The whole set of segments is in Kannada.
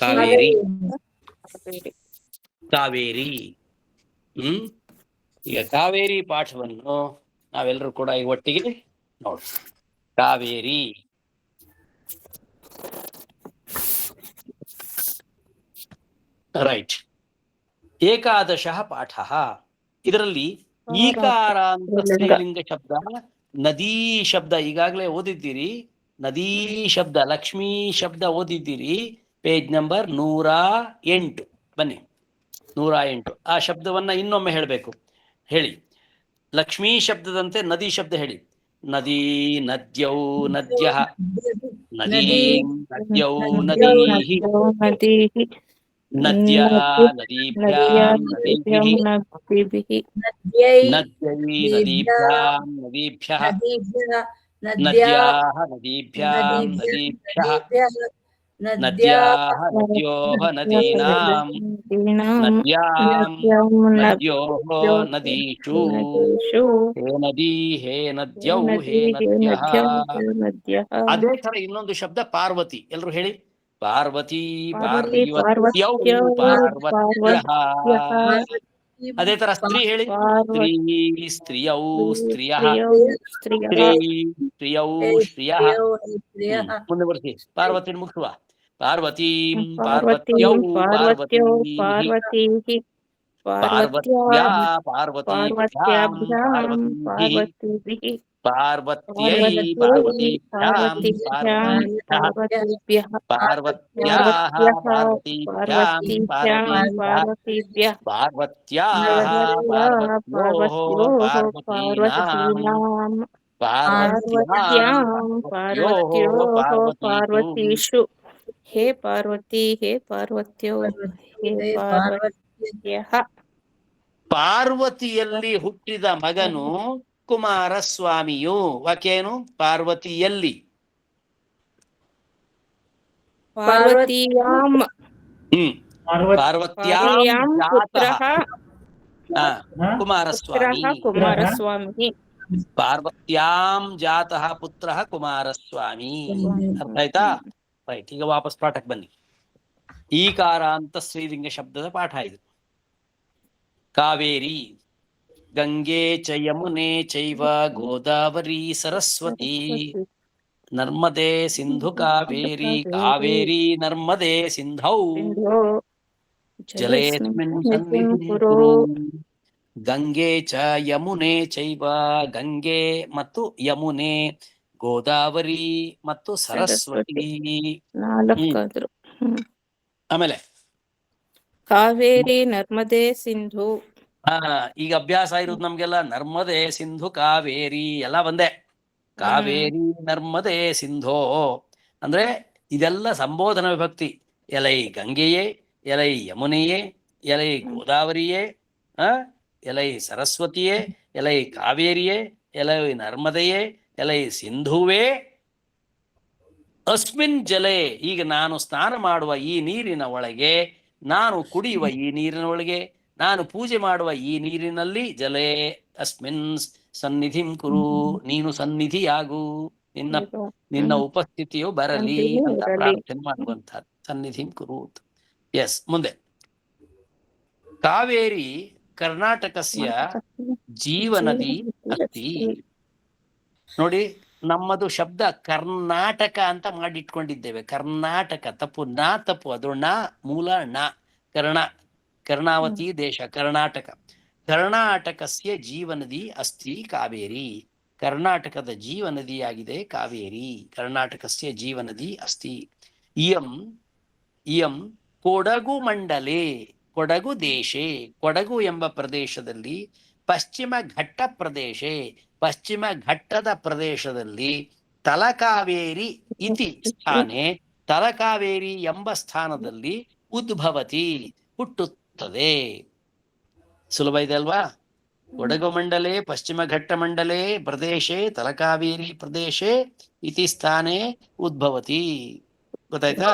ಕಾವೇರಿ ಕಾವೇರಿ. ಈಗ ಕಾವೇರಿ ಪಾಠವನ್ನು ನಾವೆಲ್ಲರೂ ಕೂಡ ಈಗ ಒಟ್ಟಿಗೆ ನೋಡ. ಕಾವೇರಿ ರೈಟ್. ಏಕಾದಶ ಪಾಠ. ಇದರಲ್ಲಿ ಈಕಾರ ಅಂತ ಸ್ತ್ರೀಲಿಂಗ ಶಬ್ದ, ನದಿ ಶಬ್ದ ಈಗಾಗಲೇ ಓದಿದ್ದೀರಿ. ನದಿ ಶಬ್ದ, ಲಕ್ಷ್ಮೀ ಶಬ್ದ ಓದಿದ್ದೀರಿ. Page number 108. ಬನ್ನಿ, 108. ಆ ಶಬ್ದವನ್ನ ಇನ್ನೊಮ್ಮೆ ಹೇಳಬೇಕು. ಹೇಳಿ. ಲಕ್ಷ್ಮೀ ಶಬ್ದದಂತೆ ನದಿ ಶಬ್ದ ಹೇಳಿ. ನದಿ ನದ್ಯೌ ನದ್ಯ, ನದೀ ನದ್ಯೌ ನದೀಃ, ನದ್ಯಾ ನದೀಭ್ಯಾಂ ನದೀಭಿಃ, ನದ್ಯೈ ನದೀಭ್ಯಾಂ ನದೀಭ್ಯಃ, ನದ್ಯಾಃ ನದೀಭ್ಯಾಂ ನದೀಭ್ಯಃ, ನದ್ಯಾಃ ನದ್ಯೋಃ ನದೀನಾಂ, ನದ್ಯಾಂ ನದ್ಯೋಃ ನದೀಷು, ಹೇ ನದೀ ಹೇ ನದ್ಯೌ ಹೇ ನದ್ಯಃ. ಅದೇ ತರ ಇನ್ನೊಂದು ಶಬ್ದ ಪಾರ್ವತಿ. ಎಲ್ರು ಹೇಳಿ. ಪಾರ್ವತಿ ಪಾರ್ವತ್ಯೌ ಪಾರ್ವತ್ಯಃ. ಅದೇ ತರ ಸ್ತ್ರೀ ಹೇಳಿ. ಸ್ತ್ರೀ ಸ್ತ್ರೀಯೌ ಸ್ತ್ರೀಯಃ, ಸ್ತ್ರೀ ಸ್ತ್ರೀಯೌ ಶ್ರಿಯಃ. ಮುಂದೆ ಬರ್ತಿ. ಪಾರ್ವತಿ ಮುಗಿಸುವ. ಪಾರ್ವತೀಂ ಪಾರ್ವತ್ಯೌ ಪಾರ್ವತೀಃ, ಪಾರ್ವತ್ಯಾ ಪಾರ್ವತೀಭ್ಯಾಂ ಪಾರ್ವತೀಭಿಃ, ಪಾರ್ವತ್ಯೈ ಪಾರ್ವತೀಭ್ಯಾಂ ಪಾರ್ವತೀಭ್ಯಃ, ಪಾರ್ವತ್ಯಾಃ ಪಾರ್ವತೀಭ್ಯಾಂ ಪಾರ್ವತೀಭ್ಯಃ, ಪಾರ್ವತ್ಯಾಃ ಪಾರ್ವತ್ಯೋಃ ಪಾರ್ವತೀನಾಂ, ಪಾರ್ವತ್ಯಾಂ ಪಾರ್ವತ್ಯೋಃ ಪಾರ್ವತೀಷು. ಹೇ ಪಾರ್ವತಿ ಹೇ ಪಾರ್ವತ್ಯೋ ಹೇ ಪಾರ್ವತ್ಯಃ. ಪಾರ್ವತಿಯಲ್ಲಿ ಹುಟ್ಟಿದ ಮಗನು ಕುಮಾರಸ್ವಾಮಿಯು. ವಾಕ್ಯೇನು? ಪಾರ್ವತಿಯಲ್ಲಿ. ಪಾರ್ವತೀಯಾಂ ಪಾರ್ವತ್ಯಾಂ ಪುತ್ರಃ ಕುಮಾರಸ್ವಾಮಿ. ಕುಮಾರಸ್ವಾಮಿ. ಪಾರ್ವತ್ಯಾಂ ಜಾತಃ ಪುತ್ರಃ ಕುಮಾರಸ್ವಾಮಿ. ಅರ್ಥ ಆಯ್ತಾ? ರೈಟ್. ಈಗ ವಾಪಸ್ ಪಾಠಕ್ಕೆ ಬನ್ನಿ. ಈಕಾರ ಅಂತ ಸ್ತ್ರೀಲಿಂಗ ಶಬ್ದದ ಪಾಠ ಇದು. ಕಾವೇರಿ ಗಂಗೆ ಚ ಯಮುನೆ ಚೈವ ಗೋದಾವರಿ ಸರಸ್ವತಿ ನರ್ಮದೆ ಸಿಂಧು ಕಾವೇರಿ ಕಾವೇರಿ ನರ್ಮದೆ ಸಿಂಧೌ ಜಲೇಸ್ಮಿನ್ ಸನ್ನಿಧಿಂ ಕುರು. ಗಂಗೆ ಚ ಯಮುನೆ ಚೈವ, ಗಂಗೆ ಮತ್ತು ಯಮುನೆ, ಗೋದಾವರಿ ಮತ್ತು ಸರಸ್ವತಿ. ಆಮೇಲೆ ಕಾವೇರಿ ನರ್ಮದೆ ಸಿಂಧು. ಈಗ ಅಭ್ಯಾಸ ಇರೋದು ನಮ್ಗೆಲ್ಲ. ನರ್ಮದೆ ಸಿಂಧು ಕಾವೇರಿ ಎಲ್ಲ ಒಂದೇ. ಕಾವೇರಿ ನರ್ಮದೆ ಸಿಂಧೋ ಅಂದ್ರೆ ಇದೆಲ್ಲ ಸಂಬೋಧನ ವಿಭಕ್ತಿ. ಎಲೈ ಗಂಗೆಯೇ, ಎಲೈ ಯಮುನೆಯೇ, ಎಲೈ ಗೋದಾವರಿಯೇ, ಎಲೈ ಸರಸ್ವತಿಯೇ, ಎಲೈ ಕಾವೇರಿಯೇ, ಎಲೈ ನರ್ಮದೆಯೇ, ಎಲೈ ಸಿಂಧುವೇ. ಅಸ್ಮಿನ್ ಜಲೆ, ಈಗ ನಾನು ಸ್ನಾನ ಮಾಡುವ ಈ ನೀರಿನ ಒಳಗೆ, ನಾನು ಕುಡಿಯುವ ಈ ನೀರಿನ ಒಳಗೆ, ನಾನು ಪೂಜೆ ಮಾಡುವ ಈ ನೀರಿನಲ್ಲಿ, ಜಲೆ ಅಸ್ಮಿನ್ ಸನ್ನಿಧಿಂ ಕುರು, ನೀನು ಸನ್ನಿಧಿಯಾಗು, ನಿನ್ನ ಉಪಸ್ಥಿತಿಯು ಬರಲಿ ಅಂತ ಪ್ರಾರ್ಥನೆ ಮಾಡುವಂತಹದ್ದು. ಸನ್ನಿಧಿಂ ಕುರು. ಎಸ್. ಮುಂದೆ ಕಾವೇರಿ ಕರ್ನಾಟಕಸ್ಯ ಜೀವನದಿ ಅಸ್ತಿ. ನೋಡಿ, ನಮ್ಮದು ಶಬ್ದ ಕರ್ನಾಟಕ ಅಂತ ಮಾಡಿಟ್ಕೊಂಡಿದ್ದೇವೆ. ಕರ್ನಾಟಕ ತಪ್ಪು, ನಾ ತಪ್ಪು, ಅದು ಣ ಮೂಲ ಣ. ಕರ್ಣಾವತಿ ದೇಶ ಕರ್ನಾಟಕ. ಕರ್ನಾಟಕಸ್ಯ ಜೀವನದಿ ಅಸ್ತಿ ಕಾವೇರಿ. ಕರ್ನಾಟಕದ ಜೀವನದಿಯಾಗಿದೆ ಕಾವೇರಿ. ಕರ್ನಾಟಕಸ್ಯ ಜೀವನದಿ ಅಸ್ತಿ. ಇಯಂ ಕೊಡಗು ಮಂಡಲೆ, ಕೊಡಗು ದೇಶೆ, ಕೊಡಗು ಎಂಬ ಪ್ರದೇಶದಲ್ಲಿ, ಪಶ್ಚಿಮ ಘಟ್ಟ ಪ್ರದೇಶೆ, ಪಶ್ಚಿಮ ಘಟ್ಟದ ಪ್ರದೇಶದಲ್ಲಿ, ತಲಕಾವೇರಿ ಇತಿ ಸ್ಥಾನೆ, ತಲಕಾವೇರಿ ಎಂಬ ಸ್ಥಾನದಲ್ಲಿ, ಉದ್ಭವತಿ ಹುಟ್ಟುತ್ತದೆ. ಸುಲಭ ಇದೆ ಅಲ್ವಾ? ಕೊಡಗು ಮಂಡಲೆ, ಪಶ್ಚಿಮ ಘಟ್ಟ ಮಂಡಲೆ ಪ್ರದೇಶೆ, ತಲಕಾವೇರಿ ಪ್ರದೇಶೆ, ಇತಿ ಸ್ಥಾನೆ ಉದ್ಭವತಿ. ಗೊತ್ತಾಯ್ತಾ?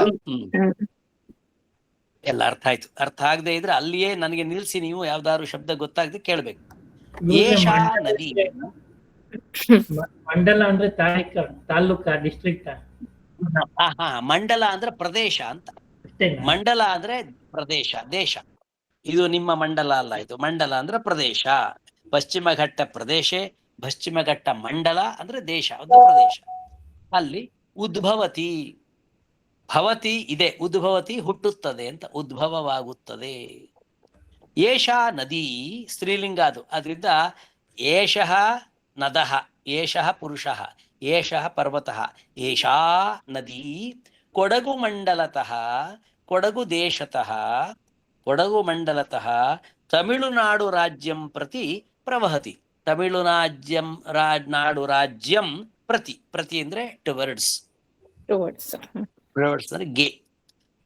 ಎಲ್ಲ ಅರ್ಥ ಆಯ್ತು. ಅರ್ಥ ಆಗದೆ ಇದ್ರೆ ಅಲ್ಲಿಯೇ ನನಗೆ ನಿಲ್ಸಿ, ನೀವು ಯಾವ್ದಾದ್ರು ಶಬ್ದ ಗೊತ್ತಾಗದೆ ಕೇಳ್ಬೇಕು. ಏಷಾ ನದಿ. ಮಂಡಲ ಅಂದ್ರೆ ತಾಲೂಕ ಡಿಸ್ಟ್ರಿಕ್ಟ್. ಮಂಡಲ ಅಂದ್ರೆ ಪ್ರದೇಶ ಅಂತ. ಮಂಡಲ ಅಂದ್ರೆ ಪ್ರದೇಶ, ದೇಶ. ಇದು ನಿಮ್ಮ ಮಂಡಲ ಅಲ್ಲ, ಇದು ಮಂಡಲ ಅಂದ್ರೆ ಪ್ರದೇಶ. ಪಶ್ಚಿಮ ಘಟ್ಟ ಪ್ರದೇಶ, ಪಶ್ಚಿಮ ಘಟ್ಟ ಮಂಡಲ ಅಂದ್ರೆ ದೇಶ, ಒಂದು ಪ್ರದೇಶ. ಅಲ್ಲಿ ಉದ್ಭವತಿ, ಭವತಿ ಇದೆ, ಉದ್ಭವತಿ ಹುಟ್ಟುತ್ತದೆ ಅಂತ, ಉದ್ಭವವಾಗುತ್ತದೆ. ಏಷಾ ನದಿ ಸ್ತ್ರೀಲಿಂಗ ಅದು, ಅದರಿಂದ ಏಷಃ ನದಃ, ಏಷಃ ಪುರುಷಃ, ಏಷಃ ಪರ್ವತಃ, ಏಷಾ ನದಿ ಕೊಡಗು ಮಂಡಲತಃ, ಕೊಡಗು ದೇಶತಃ, ಕೊಡಗು ಮಂಡಲತಃ ತಮಿಳುನಾಡು ರಾಜ್ಯಂ ಪ್ರತಿ ಪ್ರವಹತಿ. ತಮಿಳುನಾಜ್ಯಂ ನಾಡು ರಾಜ್ಯಂ ಪ್ರತಿ, ಪ್ರತಿ ಅಂದ್ರೆ ಟುವರ್ಡ್ಸ್, ಟುವರ್ಡ್ಸ್. ಟುವರ್ಡ್ಸ್ ಅಂದ್ರೆ ಗೆ,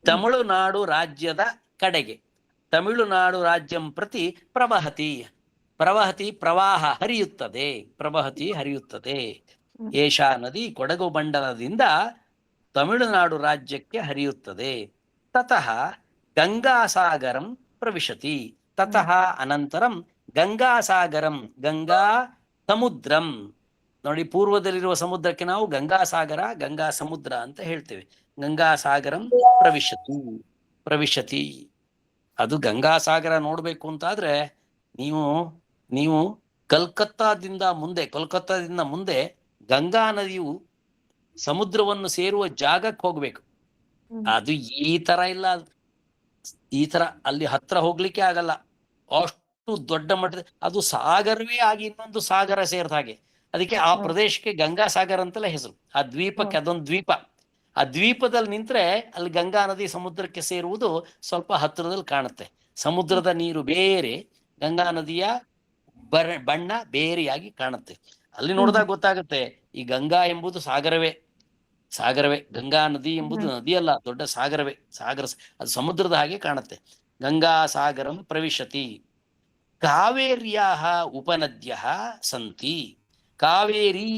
ತಮಿಳುನಾಡು ರಾಜ್ಯದ ಕಡೆಗೆ, ತಮಿಳುನಾಡು ರಾಜ್ಯಂ ಪ್ರತಿ ಪ್ರವಹತಿ, ಪ್ರವಹತಿ ಪ್ರವಾಹ ಹರಿಯುತ್ತದೆ, ಪ್ರವಹತಿ ಹರಿಯುತ್ತದೆ. ಏಷಾ ನದಿ ಕೊಡಗು ಮಂಡಲದಿಂದ ತಮಿಳುನಾಡು ರಾಜ್ಯಕ್ಕೆ ಹರಿಯುತ್ತದೆ. ತತಃ ಗಂಗಾಸಾಗರಂ ಪ್ರವಿಶತಿ, ತತಃ ಅನಂತರಂ ಗಂಗಾಸಾಗರಂ, ಗಂಗಾ ಸಮುದ್ರಂ. ನೋಡಿ, ಪೂರ್ವದಲ್ಲಿರುವ ಸಮುದ್ರಕ್ಕೆ ನಾವು ಗಂಗಾಸಾಗರ, ಗಂಗಾ ಸಮುದ್ರ ಅಂತ ಹೇಳ್ತೇವೆ. ಗಂಗಾಸಾಗರಂ ಪ್ರವಿಶತಿ, ಪ್ರವಿಶತಿ. ಅದು ಗಂಗಾಸಾಗರ ನೋಡ್ಬೇಕು ಅಂತಾದ್ರೆ ನೀವು ಕಲ್ಕತ್ತಾದಿಂದ ಮುಂದೆ ಗಂಗಾ ನದಿಯು ಸಮುದ್ರವನ್ನು ಸೇರುವ ಜಾಗಕ್ಕೆ ಹೋಗ್ಬೇಕು. ಅದು ಈ ತರ ಇಲ್ಲ, ಈ ತರ ಅಲ್ಲಿ ಹತ್ರ ಹೋಗ್ಲಿಕ್ಕೆ ಆಗಲ್ಲ, ಅಷ್ಟು ದೊಡ್ಡ ಮಟ್ಟದ ಅದು ಸಾಗರವೇ ಆಗಿ ಇನ್ನೊಂದು ಸಾಗರ ಸೇರಿದ ಹಾಗೆ. ಅದಕ್ಕೆ ಆ ಪ್ರದೇಶಕ್ಕೆ ಗಂಗಾ ಸಾಗರ ಅಂತಲೇ ಹೆಸರು. ಆ ದ್ವೀಪಕ್ಕೆ, ಅದೊಂದು ದ್ವೀಪ, ಆ ದ್ವೀಪದಲ್ಲಿ ನಿಂತ್ರೆ ಅಲ್ಲಿ ಗಂಗಾ ನದಿ ಸಮುದ್ರಕ್ಕೆ ಸೇರುವುದು ಸ್ವಲ್ಪ ಹತ್ತಿರದಲ್ಲಿ ಕಾಣುತ್ತೆ. ಸಮುದ್ರದ ನೀರು ಬೇರೆ, ಗಂಗಾ ನದಿಯ ಬಣ್ಣ ಬೇರೆಯಾಗಿ ಕಾಣುತ್ತೆ. ಅಲ್ಲಿ ನೋಡಿದಾಗ ಗೊತ್ತಾಗುತ್ತೆ ಈ ಗಂಗಾ ಎಂಬುದು ಸಾಗರವೇ, ಸಾಗರವೇ. ಗಂಗಾ ನದಿ ಎಂಬುದು ನದಿಯಲ್ಲ, ದೊಡ್ಡ ಸಾಗರವೇ, ಸಾಗರ, ಅದು ಸಮುದ್ರದ ಹಾಗೆ ಕಾಣುತ್ತೆ. ಗಂಗಾ ಸಾಗರಂ ಪ್ರವಿಶತಿ. ಕಾವೇರ್ಯಾಹ ಉಪನದ್ಯಃ ಸಂತಿ. ಕಾವೇರಿ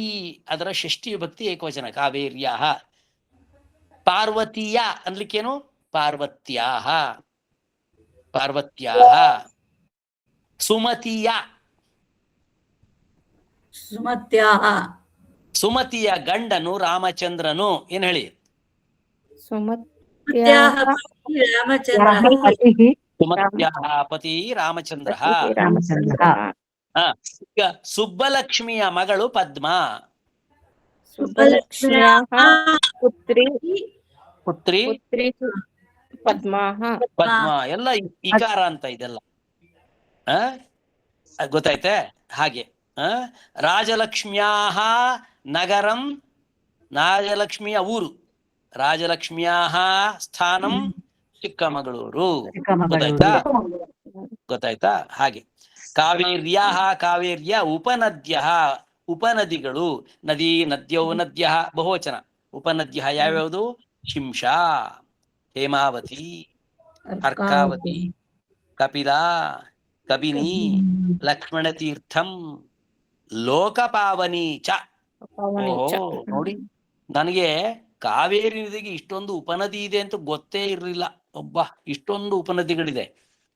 ಅದರ ಷಷ್ಠಿ ವಿಭಕ್ತಿ ಏಕವಚನ, ಕಾವೇರ್ಯಾಹ. ಪಾರ್ವತೀಯ ಅನ್ಲಿಕ್ಕೇನು, ಪಾರ್ವತ್ಯಾಹ, ಪಾರ್ವತ್ಯಾಹ. ಸುಮತಿಯ, ಸುಮತ್ಯಾಹ. ಸುಮತಿಯ ಗಂಡನು ರಾಮಚಂದ್ರನು. ಏನ್ ಹೇಳಿ? ಸುಮತ್ಯಾಹ ಸುಮತ್ಯಾಹ ಪತಿ ರಾಮಚಂದ್ರ. ಈಗ ಸುಬ್ಬಲಕ್ಷ್ಮಿಯ ಮಗಳು ಪದ್ಮ. ಸುಬ್ಬಲಕ್ಷ್ಮ್ಯಾಹ ಪುತ್ರಿ ಪುತ್ರಿ ಪದ್ಮಾಹ. ಪದ್ಮ. ಎಲ್ಲ ಇಕಾರ ಅಂತ ಇದೆಲ್ಲ ಗೊತ್ತಾಯ್ತೆ. ಹಾಗೆ ರಾಜಲಕ್ಷ್ಮ್ಯಾಹ ನಗರಂ, ರಾಜಲಕ್ಷ್ಮಿಯ ಊರು, ರಾಜಲಕ್ಷ್ಮ್ಯಾಹ ಸ್ಥಾನಂ ಚಿಕ್ಕಮಗಳೂರು. ಗೊತ್ತಾಯ್ತಾ? ಹಾಗೆ ಕಾವೇರ್ಯಾಹ, ಕಾವೇರ್ಯ ಉಪನದ್ಯ, ಉಪನದಿಗಳು. ನದಿ ನದ್ಯೌ ನದ್ಯ ಬಹುವಚನ. ಉಪನದ್ಯ ಯಾವ್ಯಾವುದು? ಶಿಂಷಾ, ಹೇಮಾವತಿ, ಅರ್ಕಾವತಿ, ಕಪಿಲಾ, ಕಬಿನಿ, ಲಕ್ಷ್ಮಣತೀರ್ಥಂ, ಲೋಕಪಾವನಿ ಚ. ಓಹೋ, ನೋಡಿ, ನನಗೆ ಕಾವೇರಿ ನದಿಗೆ ಇಷ್ಟೊಂದು ಉಪನದಿ ಇದೆ ಅಂತ ಗೊತ್ತೇ ಇರಲಿಲ್ಲ. ಒಬ್ಬ ಇಷ್ಟೊಂದು ಉಪನದಿಗಳಿದೆ,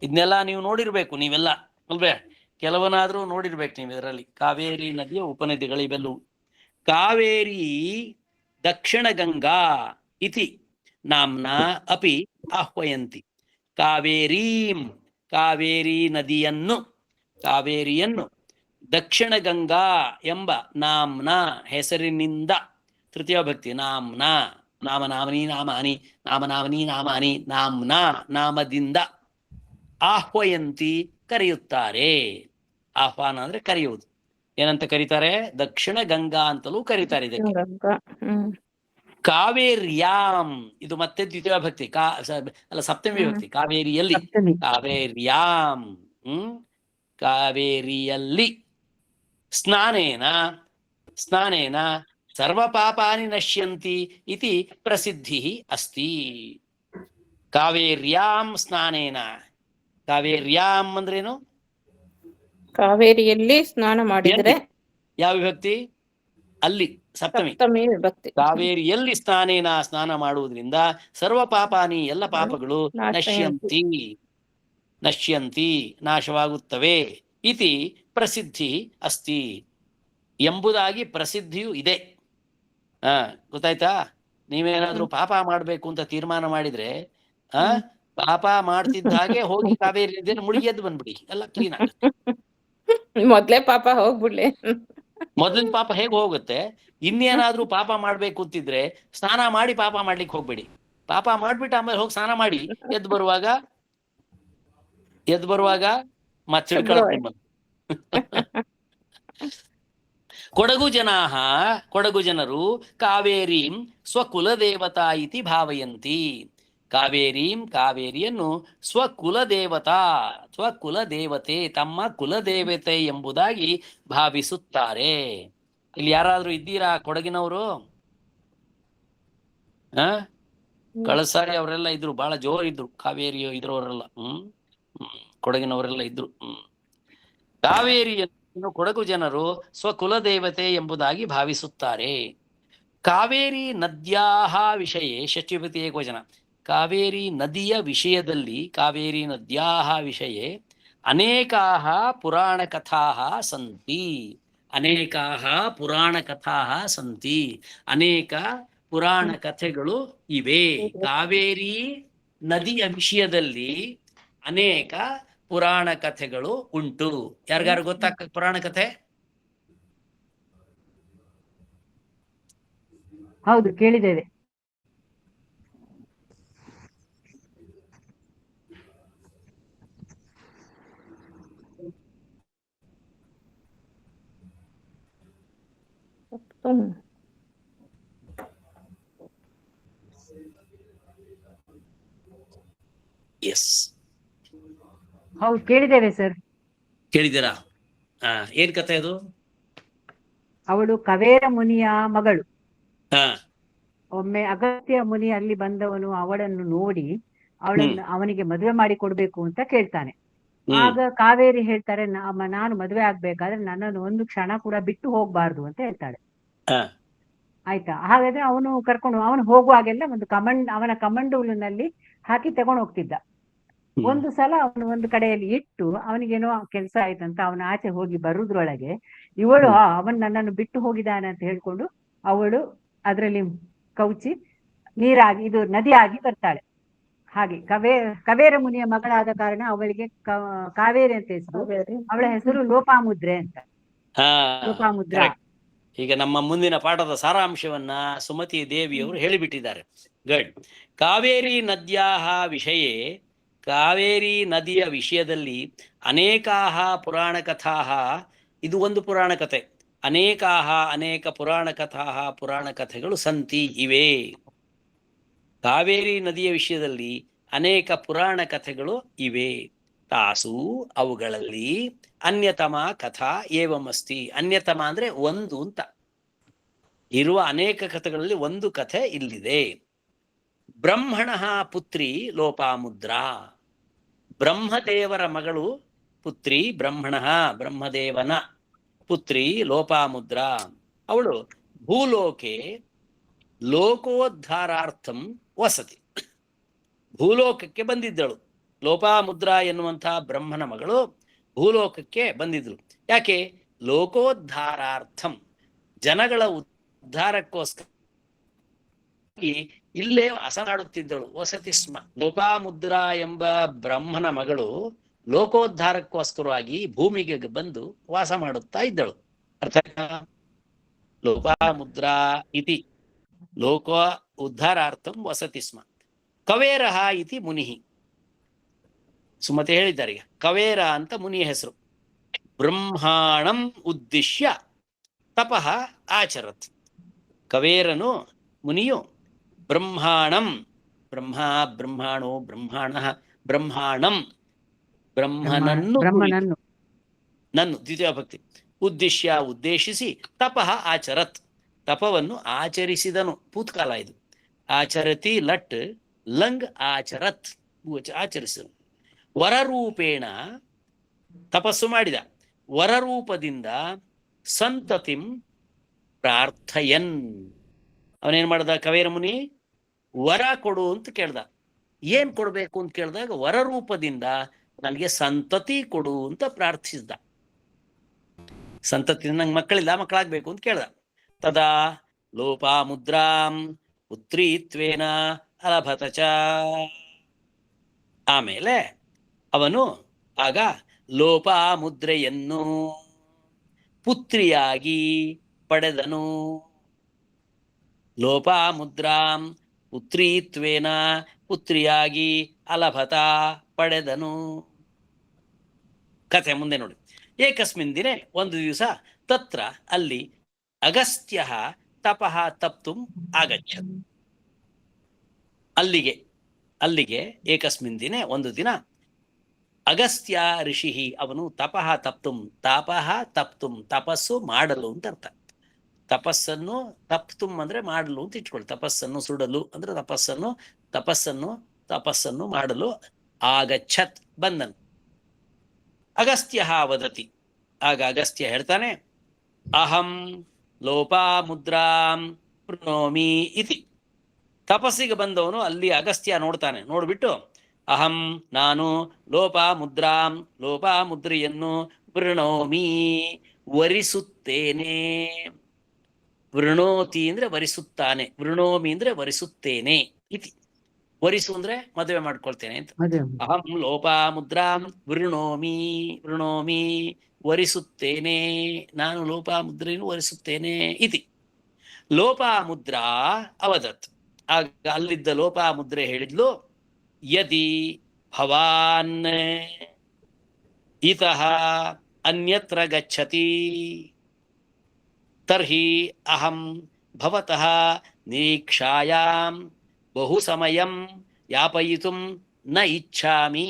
ಇದನ್ನೆಲ್ಲ ನೀವು ನೋಡಿರ್ಬೇಕು, ನೀವೆಲ್ಲ ಅಲ್ವೇ? ಕೆಲವನಾದ್ರೂ ನೋಡಿರ್ಬೇಕು ನೀವು ಇದರಲ್ಲಿ. ಕಾವೇರಿ ನದಿಯ ಉಪನದಿಗಳು ಇವೆಲ್ಲವು. ಕಾವೇರಿ ದಕ್ಷಿಣ ಗಂಗಾ ಇತಿ ನಾಮ್ನಾ ಅಪಿ ಆಹ್ವಯಂತಿ. ಕಾವೇರೀಂ, ಕಾವೇರಿ ನದಿಯನ್ನು, ಕಾವೇರಿಯನ್ನು ದಕ್ಷಿಣ ಗಂಗಾ ಎಂಬ ನಾಮ್ನ ಹೆಸರಿನಿಂದ, ತೃತೀಯ ಭಕ್ತಿ, ನಾಮ್ನ, ನಾಮನಾಮನಿ ನಾಮಾನಿ, ನಾಮನಾಮನಿ ನಾಮಾನಿ, ನಾಮ್ನ ನಾಮದಿಂದ, ಆಹ್ವಯಂತಿ ಕರೆಯುತ್ತಾರೆ. ಆಹ್ವಾನ ಅಂದ್ರೆ ಕರೆಯುವುದು. ಏನಂತ ಕರೀತಾರೆ? ದಕ್ಷಿಣ ಗಂಗಾ ಅಂತಲೂ ಕರೀತಾರೆ ಇದಕ್ಕೆ. ಕಾವೇರ್ಯಾಂ, ಇದು ಮತ್ತೆ ದ್ವಿತೀಯ ಭಕ್ತಿ, ಅಲ್ಲ ಸಪ್ತಮಿ ವಿಭಕ್ತಿ. ಕಾವೇರಿಯಲ್ಲಿ, ಕಾವೇರ್ಯಾಂ, ಕಾವೇರಿಯಲ್ಲಿ ಸ್ನಾನೇನ, ಸ್ನಾನೇನ ಸರ್ವ ಪಾಪಾನಿ ನಶ್ಯಂತಿ ಇತಿ ಪ್ರಸಿದ್ಧಿ ಅಸ್ತಿ. ಕಾವೇರ್ಯಾಂ ಸ್ನಾನೇನ. ಕಾವೇರ್ಯಾಂ ಅಂದ್ರೇನು? ಕಾವೇರಿಯಲ್ಲಿ ಸ್ನಾನ ಮಾಡಿದರೆ. ಯಾವ ವಿಭಕ್ತಿ? ಅಲ್ಲಿ, ಸಪ್ತಮಿ ವಿಭಕ್ತಿ. ಕಾವೇರಿಯಲ್ಲಿ ಸ್ನಾನೇನ, ಸ್ನಾನ ಮಾಡುವುದರಿಂದ ಸರ್ವ ಪಾಪಾನಿ, ಎಲ್ಲ ಪಾಪಗಳು ನಶ್ಯಂತಿ, ನಶ್ಯಂತಿ ನಾಶವಾಗುತ್ತವೆ. ಇತಿ ಪ್ರಸಿದ್ಧಿ ಅಸ್ತಿ, ಎಂಬುದಾಗಿ ಪ್ರಸಿದ್ಧಿಯೂ ಇದೆ. ಗೊತ್ತಾಯ್ತಾ? ನೀವೇನಾದ್ರೂ ಪಾಪ ಮಾಡಬೇಕು ಅಂತ ತೀರ್ಮಾನ ಮಾಡಿದ್ರೆ ಆ ಪಾಪ ಮಾಡ್ತಿದ್ದ ಹಾಗೆ ಹೋಗಿ ಕಾವೇರಿ ನದಿಯಲ್ಲಿ ಮುಳುಗಿ ಎದ್ದು ಬಂದ್ಬಿಡಿ, ಎಲ್ಲ ಕ್ಲೀನ್ ಆಗುತ್ತೆ. ಮೊದ್ಲೇ ಪಾಪ ಹೋಗ್ಬಿಡ್ಲಿ. ಮೊದಲಿನ ಪಾಪ ಹೇಗೆ ಹೋಗುತ್ತೆ? ಇನ್ನೇನಾದ್ರೂ ಪಾಪ ಮಾಡ್ಬೇಕು ಅಂತಿದ್ರೆ ಸ್ನಾನ ಮಾಡಿ ಪಾಪ ಮಾಡ್ಲಿಕ್ಕೆ ಹೋಗ್ಬೇಡಿ. ಪಾಪ ಮಾಡ್ಬಿಟ್ಟು ಆಮೇಲೆ ಹೋಗಿ ಸ್ನಾನ ಮಾಡಿ ಎದ್ದು ಬರುವಾಗ ಮತ್ತೆ ತಿಳ್ಕೊಳ್ಳೋದು ನಿಮ್ಮನ್ನು. ಕೊಡಗು ಜನರು ಕಾವೇರೀಂ ಸ್ವಕುಲದೇವತಾ ಇತಿ ಭಾವಯಂತಿ. ಕಾವೇರಿಯನ್ನು ಸ್ವಕುಲದೇವತೆ, ತಮ್ಮ ಕುಲದೇವತೆ ಎಂಬುದಾಗಿ ಭಾವಿಸುತ್ತಾರೆ. ಇಲ್ಲಿ ಯಾರಾದ್ರೂ ಇದ್ದೀರಾ ಕೊಡಗಿನವರು? ಕಳಸಾರಿ ಅವರೆಲ್ಲ ಇದ್ರು, ಬಹಳ ಜೋರಿದ್ರು. ಕಾವೇರಿ ಇದ್ರವರೆಲ್ಲ ಕೊಡಗಿನವರೆಲ್ಲ ಇದ್ರು. ಕಾವೇರಿಯನ್ನು ಕೊಡಗು ಜನರು ಸ್ವಕುಲದೇವತೆ ಎಂಬುದಾಗಿ ಭಾವಿಸುತ್ತಾರೆ. ಕಾವೇರಿ ನದ್ಯಾಹ ವಿಷಯೇ ಷಷ್ಠಿವಿಭಕ್ತಿ ಏಕವಚನ. ಕಾವೇರಿ ನದಿಯ ವಿಷಯದಲ್ಲಿ, ಕಾವೇರಿ ನದ್ಯಾಹ ವಿಷಯೇ ಅನೇಕಾಹ ಪುರಾಣ ಕಥಾಃ ಸಂತಿ. ಅನೇಕಾಹ ಪುರಾಣ ಕಥಾಃ ಸಂತಿ. ಅನೇಕ ಪುರಾಣ ಕಥೆಗಳು ಇವೆ. ಕಾವೇರಿ ನದಿಯ ವಿಷಯದಲ್ಲಿ ಅನೇಕ ಪುರಾಣ ಕಥೆಗಳು ಉಂಟು. ಯಾರಿಗಾರು ಗೊತ್ತಾ ಪುರಾಣ ಕಥೆ? ಹೌದು, ಕೇಳಿದ್ದೇವೆ. ಎಸ್, ಹೌದು, ಕೇಳಿದ್ದೇವೆ ಸರ್. ಕೇಳಿದ್ದೀರಾ? ಏನ್ ಕಥೆ ಅದು? ಅವಳು ಕವೇರ ಮುನಿಯ ಮಗಳು. ಹಾ, ಒಮ್ಮೆ ಅಗಸ್ತ್ಯ ಮುನಿ ಅಲ್ಲಿ ಬಂದವನು ಅವಳನ್ನು ನೋಡಿ ಅವನಿಗೆ ಮದುವೆ ಮಾಡಿ ಕೊಡ್ಬೇಕು ಅಂತ ಕೇಳ್ತಾನೆ. ಆಗ ಕಾವೇರಿ ಹೇಳ್ತಾರೆ, ನಾನು ಮದುವೆ ಆಗ್ಬೇಕಾದ್ರೆ ನನ್ನನ್ನು ಒಂದು ಕ್ಷಣ ಕೂಡ ಬಿಟ್ಟು ಹೋಗ್ಬಾರ್ದು ಅಂತ ಹೇಳ್ತಾಳೆ. ಆಯ್ತಾ? ಹಾಗಾದ್ರೆ ಅವನು ಹೋಗುವಾಗೆಲ್ಲ ಅವನ ಕಮಂಡೂಲಿನಲ್ಲಿ ಹಾಕಿ ತಗೊಂಡು ಹೋಗ್ತಿದ್ದ. ಒಂದು ಸಲ ಅವನು ಒಂದು ಕಡೆಯಲ್ಲಿ ಇಟ್ಟು ಅವನಿಗೇನೋ ಕೆಲಸ ಆಯ್ತಂತ ಅವನ ಆಚೆ ಹೋಗಿ ಬರುದ್ರೊಳಗೆ ಇವಳು ಅವನ್ ನನ್ನನ್ನು ಬಿಟ್ಟು ಹೋಗಿದ್ದಾನೆ ಅಂತ ಹೇಳ್ಕೊಂಡು ಅವಳು ಅದರಲ್ಲಿ ಕೌಚಿ ನೀರಾಗಿ, ಇದು ನದಿಯಾಗಿ ಬರ್ತಾಳೆ. ಹಾಗೆ ಕವೇರ ಮುನಿಯ ಮಗಳಾದ ಕಾರಣ ಅವಳಿಗೆ ಕಾವೇರಿ ಅಂತ ಹೆಸರು. ಅವಳ ಹೆಸರು ಲೋಪಾಮುದ್ರೆ ಅಂತ. ಲೋಪಾಮುದ್ರಾ. ಈಗ ನಮ್ಮ ಮುಂದಿನ ಪಾಠದ ಸಾರಾಂಶವನ್ನ ಸುಮತಿ ದೇವಿಯವರು ಹೇಳಿಬಿಟ್ಟಿದ್ದಾರೆ. ಗುಡ್. ಕಾವೇರಿ ನದ್ಯಾಹ ವಿಷಯೇ, ಕಾವೇರಿ ನದಿಯ ವಿಷಯದಲ್ಲಿ ಅನೇಕಾಹ ಪುರಾಣ ಕಥಾಹ, ಇದು ಒಂದು ಪುರಾಣ ಕಥೆ. ಅನೇಕ ಪುರಾಣ ಕಥೆಗಳು ಸಂತಿ ಇವೆ. ಕಾವೇರಿ ನದಿಯ ವಿಷಯದಲ್ಲಿ ಅನೇಕ ಪುರಾಣ ಕಥೆಗಳು ಇವೆ. ತಾಸು ಅವುಗಳಲ್ಲಿ ಅನ್ಯತಮ ಕಥಾ ಏವಮಸ್ತಿ. ಅನ್ಯತಮ ಅಂದ್ರೆ ಒಂದು ಅಂತ. ಇರುವ ಅನೇಕ ಕಥೆಗಳಲ್ಲಿ ಒಂದು ಕಥೆ ಇಲ್ಲಿದೆ. ಬ್ರಹ್ಮಣ ಪುತ್ರಿ ಲೋಪಾಮುದ್ರಾ. ಬ್ರಹ್ಮದೇವರ ಮಗಳು ಪುತ್ರಿ ಬ್ರಹ್ಮದೇವನ ಪುತ್ರಿ ಲೋಪಾಮುದ್ರಾ. ಅವಳು ಭೂಲೋಕೆ ಲೋಕೋದ್ಧಾರಾರ್ಥಂ ವಸತಿ. ಭೂಲೋಕಕ್ಕೆ ಬಂದಿದ್ದಳು. ಲೋಪಾಮುದ್ರಾ ಎನ್ನುವಂತಹ ಬ್ರಹ್ಮನ ಮಗಳು ಭೂಲೋಕಕ್ಕೆ ಬಂದಿದ್ಳು. ಯಾಕೆ? ಲೋಕೋದ್ಧಾರಾರ್ಥಂ, ಜನಗಳ ಉದ್ಧಾರಕ್ಕೋಸ್ಕರ ಇಲ್ಲೇ ವಾಸನಾಡುತ್ತಿದ್ದಳು. ವಸತಿ ಸ್ಮ. ಲೋಪಾಮುದ್ರಾ ಎಂಬ ಬ್ರಹ್ಮನ ಮಗಳು ಲೋಕೋದ್ಧಾರಕ್ಕೋಸ್ಕರವಾಗಿ ಭೂಮಿಗೆ ಬಂದು ವಾಸ ಮಾಡುತ್ತಾ ಇದ್ದಳು. ಅರ್ಥ? ಲೋಪಾಮುದ್ರಾ ಇತಿ ಲೋಕ ಉದ್ಧಾರಾರ್ಥಂ ವಸತಿ ಸ್ಮ. ಕವೇರಃ ಇತಿ ಮುನಿಹಿ. ಸುಮತಿ ಹೇಳಿದ್ದಾರೆ, ಕವೇರ ಅಂತ ಮುನಿಯ ಹೆಸರು. ಬ್ರಹ್ಮಾಣಂ ಉದ್ದೇಶ್ಯ ತಪಃ ಆಚರತ್. ಕವೇರನು ಮುನಿಯು ಬ್ರಹ್ಮಾಣಂ, ಬ್ರಹ್ಮಾಣೋ ಬ್ರಹ್ಮಾಣಂ ಬ್ರಹ್ಮನನ್ನು ದ್ವಿತೀಯ ಭಕ್ತಿ ಉದ್ದೇಶಿಸಿ ತಪಃ ಆಚರತ್, ತಪವನ್ನು ಆಚರಿಸಿದನು. ಭೂತ್ಕಾಲ ಇದು. ಆಚರತಿ ಲಟ್ ಲಂಗ್ ಆಚರತ್, ಆಚರಿಸಿದನು. ವರರೂಪೇಣ ತಪಸ್ಸು ಮಾಡಿದ. ವರರೂಪದಿಂದ ಸಂತತಿಂ ಪ್ರಾರ್ಥಯನ್. ಅವನೇನ್ ಮಾಡ್ದ? ಕವೇರ ಮುನಿ ವರ ಕೊಡು ಅಂತ ಕೇಳ್ದ. ಏನ್ ಕೊಡ್ಬೇಕು ಅಂತ ಕೇಳಿದಾಗ ವರರೂಪದಿಂದ ನನಗೆ ಸಂತತಿ ಕೊಡು ಅಂತ ಪ್ರಾರ್ಥಿಸಿದ. ಸಂತತಿ, ನಂಗೆ ಮಕ್ಕಳಿಲ್ಲ, ಮಕ್ಕಳಾಗ್ಬೇಕು ಅಂತ ಕೇಳ್ದ. ತದಾ ಲೋಪಾಮುದ್ರಾಂ ಪುತ್ರೀತ್ವೇನ ಅಲಭತ ಚ. ಆಮೇಲೆ ಅವನು ಆಗ ಲೋಪಾಮುದ್ರೆಯನ್ನು ಪುತ್ರಿಯಾಗಿ ಪಡೆದನು. ಲೋಪಾಮುದ್ರಾಂ ಪುತ್ರೀತ್ವೇನ ಪುತ್ರಿಯಾಗಿ ಅಲಭತ ಪಡೆದನು. ಕಥೆ ಮುಂದೆ ನೋಡಿ. ಏಕಸ್ಮಿನ್ ದಿನೇ ಒಂದು ದಿವಸ ತತ್ರ ಅಲ್ಲಿ ಅಗಸ್ತ್ಯ ತಪಃ ತಪ್ತುಂ ಆಗಚ್ಚತ್. ಅಲ್ಲಿಗೆ ಏಕಸ್ಮಿನ್ ದಿನೇ ಒಂದು ದಿನ ಅಗಸ್ತ್ಯ ಋಷಿ ಅವನು ತಪಃ ತಪ್ತುಂ ತಪಸ್ಸು ಮಾಡಲು ಅಂತ ಅರ್ಥ. ತಪಸ್ಸನ್ನು ತಪ್ತುಂ ಅಂದ್ರೆ ಮಾಡಲು ಅಂತ ಇಟ್ಕೊಳ್ಳಿ. ತಪಸ್ಸನ್ನು ಸುಡಲು ಅಂದ್ರೆ ತಪಸ್ಸನ್ನು ಮಾಡಲು ಆಗಚ್ಚತ್ ಬಂದನು. ಅಗಸ್ತ್ಯ ವದತಿ, ಆಗ ಅಗಸ್ತ್ಯ ಹೇಳ್ತಾನೆ, ಅಹಂ ಲೋಪಾಮುದ್ರಾಂ ಪ್ರಣೋಮಿ ಇತಿ. ತಪಸ್ಸಿಗೆ ಬಂದವನು ಅಲ್ಲಿ ಅಗಸ್ತ್ಯ ನೋಡ್ತಾನೆ. ನೋಡ್ಬಿಟ್ಟು ಅಹಂ ನಾನು ಲೋಪಾಮುದ್ರೆಯನ್ನು ವೃಣೋಮಿ ವರಿಸುತ್ತೇನೆ. ವೃಣೋತಿ ಅಂದ್ರೆ ವರಿಸುತ್ತಾನೆ, ವೃಣೋಮಿ ಅಂದ್ರೆ ವರಿಸುತ್ತೇನೆ ಇತಿ. ವರಿಸು ಅಂದ್ರೆ ಮದುವೆ ಮಾಡ್ಕೊಳ್ತೇನೆ ಅಂತ. ಅಹಂ ಲೋಪಾಮುದ್ರಾಂ ವೃಣೋಮಿ ವರಿಸುತ್ತೇನೆ, ನಾನು ಲೋಪಾಮುದ್ರೆಯನ್ನು ವರಿಸುತ್ತೇನೆ ಇತಿ. ಲೋಪಾಮುದ್ರಾ ಅವದತ್, ಆಗ ಅಲ್ಲಿದ್ದ ಲೋಪಾಮುದ್ರೆ ಹೇಳಿದ್ಲು, ಯದಿ ಭವಾನ್ ಇತಃ ಅನ್ಯತ್ರ ಗಚ್ಚತಿ ತರ್ಹಿ ಅಹಂ ಭವತಃ ನಿರೀಕ್ಷಾಯಾಂ ಬಹು ಸಮಯಂ ಯಾಪಯಿತುಂ ನ ಇಚ್ಛಾಮಿ.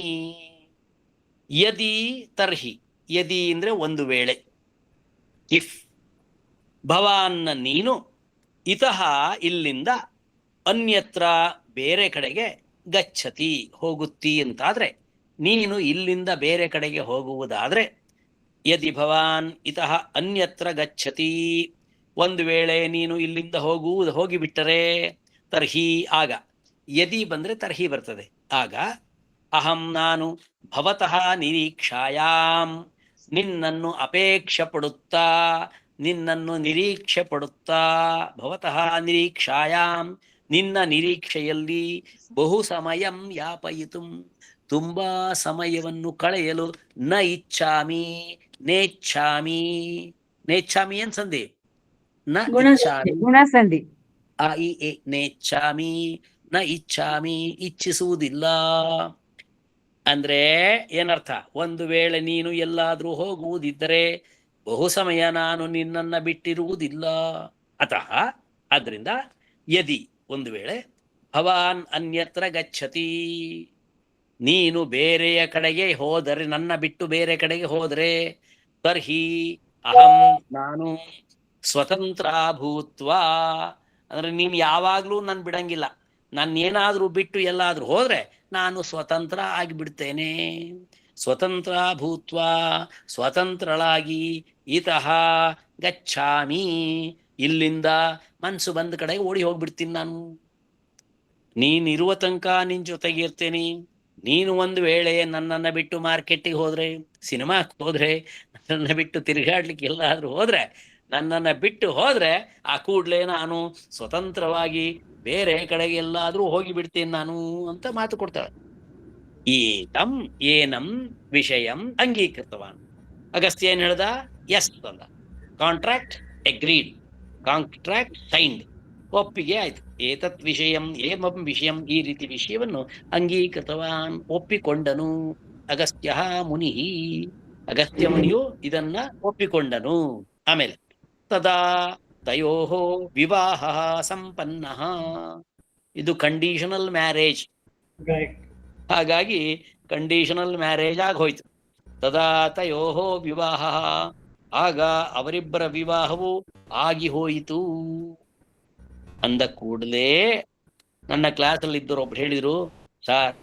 ಯದಿ ತರ್ಹಿ, ಯದಿ ಅಂದ್ರೆ ಒಂದು ವೇಳೆ, ಇಫ್, ಭವಾನ್ ನೀನು, ಇತಃ ಇಲ್ಲಿಂದ, ಅನ್ಯತ್ರ ಬೇರೆ ಕಡೆಗೆ, ಗಚ್ಚತಿ ಹೋಗುತ್ತಿ ಅಂತಾದ್ರೆ, ನೀನು ಇಲ್ಲಿಂದ ಬೇರೆ ಕಡೆಗೆ ಹೋಗುವುದಾದ್ರೆ, ಯದಿ ಭವಾನ್ ಇತಃ ಅನ್ಯತ್ರ ಗಚ್ಚತಿ, ಒಂದು ವೇಳೆ ನೀನು ಇಲ್ಲಿಂದ ಹೋಗಿಬಿಟ್ಟರೆ, ತರ್ಹಿ ಆಗ, ಯದಿ ಬಂದ್ರೆ ತರ್ಹಿ ಬರ್ತದೆ, ಆಗ ಅಹಂ ನಾನು ಭವತಃ ನಿರೀಕ್ಷಾಯಾಂ ನಿನ್ನನ್ನು ಅಪೇಕ್ಷೆ ಪಡುತ್ತಾ, ನಿನ್ನನ್ನು ನಿರೀಕ್ಷೆ ಪಡುತ್ತಾ, ಭವತಃ ನಿರೀಕ್ಷಾಯಾಂ ನಿನ್ನ ನಿರೀಕ್ಷೆಯಲ್ಲಿ, ಬಹು ಸಮಯಂ ಯಾಪಯಿತುಂ ತುಂಬಾ ಸಮಯವನ್ನು ಕಳೆಯಲು, ನ ಇಚ್ಛಾಮಿ ನೇಚ್ಛಾಮಿ. ನೇಚ್ಛಾಮಿ ಏನ್ ಸಂಧಿ? ನ ಇಚ್ಛಾಮಿ, ಗುಣಸಂಧಿ. ಆ ಇ ಎ ನೇಚ್ಛಾಮಿ ನ ಇಚ್ಛಾಮಿ ಇಚ್ಛಿಸುವುದಿಲ್ಲ. ಅಂದ್ರೆ ಏನರ್ಥ? ಒಂದು ವೇಳೆ ನೀನು ಎಲ್ಲಾದ್ರೂ ಹೋಗುವುದಿದ್ದರೆ ಬಹು ಸಮಯ ನಾನು ನಿನ್ನನ್ನ ಬಿಟ್ಟಿರುವುದಿಲ್ಲ. ಅತಃ ಆದ್ರಿಂದ ಯದಿ ಒಂದು ವೇಳೆ, ಭವಾನ್ ಅನ್ಯತ್ರ ಗಚ್ಚತಿ ನೀನು ಬೇರೆಯ ಕಡೆಗೆ ಹೋದರೆ, ನನ್ನ ಬಿಟ್ಟು ಬೇರೆ ಕಡೆಗೆ ಹೋದರೆ, ತರ್ಹಿ ಅಹಂ ನಾನು ಸ್ವತಂತ್ರ ಭೂತ್ವಾ, ಅಂದ್ರೆ ನೀನು ಯಾವಾಗ್ಲೂ ನನ್ ಬಿಡಂಗಿಲ್ಲ, ನಾನು ಏನಾದ್ರೂ ಬಿಟ್ಟು ಎಲ್ಲಾದ್ರೂ ಹೋದ್ರೆ ನಾನು ಸ್ವತಂತ್ರ ಆಗಿಬಿಡ್ತೇನೆ. ಸ್ವತಂತ್ರ ಭೂತ್ವಾ ಸ್ವತಂತ್ರಳಾಗಿ, ಇತಃ ಗಚ್ಛಾಮಿ ಇಲ್ಲಿಂದ ಮನ್ಸು ಬಂದ ಕಡೆಗೆ ಓಡಿ ಹೋಗ್ಬಿಡ್ತೀನಿ ನಾನು. ನೀನಿರುವ ತನಕ ನಿನ್ ಜೊತೆಗೆ ಇರ್ತೇನೆ. ನೀನು ಒಂದು ವೇಳೆ ನನ್ನನ್ನ ಬಿಟ್ಟು ಮಾರ್ಕೆಟಿಗೆ ಹೋದ್ರೆ, ಸಿನಿಮಾಕ್ಕೆ ಹೋದ್ರೆ, ನನ್ನನ್ನ ಬಿಟ್ಟು ತಿರುಗಾಡ್ಲಿಕ್ಕೆ ಎಲ್ಲಾದ್ರೂ ಹೋದ್ರೆ, ನನ್ನನ್ನ ಬಿಟ್ಟು ಹೋದ್ರೆ ಆ ಕೂಡ್ಲೆ ನಾನು ಸ್ವತಂತ್ರವಾಗಿ ಬೇರೆ ಕಡೆಗೆ ಎಲ್ಲಾದ್ರೂ ಹೋಗಿ ಬಿಡ್ತೇನೆ ನಾನು ಅಂತ ಮಾತು ಕೊಡ್ತಾಳೆ. ಏನಂ ವಿಷಯಂ ಅಂಗೀಕೃತವಾನ್. ಅಗಸ್ತ್ಯ ಏನ್ ಹೇಳ್ದ? ಎಸ್ ಅಂದ. ಕಾಂಟ್ರಾಕ್ಟ್ ಅಗ್ರೀಡ್, ಕಾಂಟ್ರಾಕ್ಟ್ ಸೈನ್ಡ್, ಒಪ್ಪಿಗೆ ಆಯ್ತು. ಏತತ್ ವಿಷಯಂ ಏಮಂ ವಿಷಯಂ, ಈ ರೀತಿ ವಿಷಯವನ್ನು ಅಂಗೀಕೃತವಾನ್ ಒಪ್ಪಿಕೊಂಡನು ಅಗಸ್ತ್ಯ ಮುನಿ. ಅಗಸ್ತ್ಯ ಮುನಿಯು ಇದನ್ನ ಒಪ್ಪಿಕೊಂಡನು. ಆಮೇಲೆ ತದಾ ತಯೋಃ ವಿವಾಹ ಸಂಪನ್ನ. ಇದು ಕಂಡೀಷನಲ್ ಮ್ಯಾರೇಜ್, ಹಾಗಾಗಿ ಕಂಡೀಷನಲ್ ಮ್ಯಾರೇಜ್ ಆಗೋಯ್ತು. ತದಾ ತಯೋಃ ವಿವಾಹ, ಆಗ ಅವರಿಬ್ಬರ ವಿವಾಹವು ಆಗಿ ಹೋಯಿತು. ಅಂದ ಕೂಡಲೇ ನನ್ನ ಕ್ಲಾಸಲ್ಲಿ ಇದ್ದವರು ಒಬ್ರು ಹೇಳಿದ್ರು, ಸರ್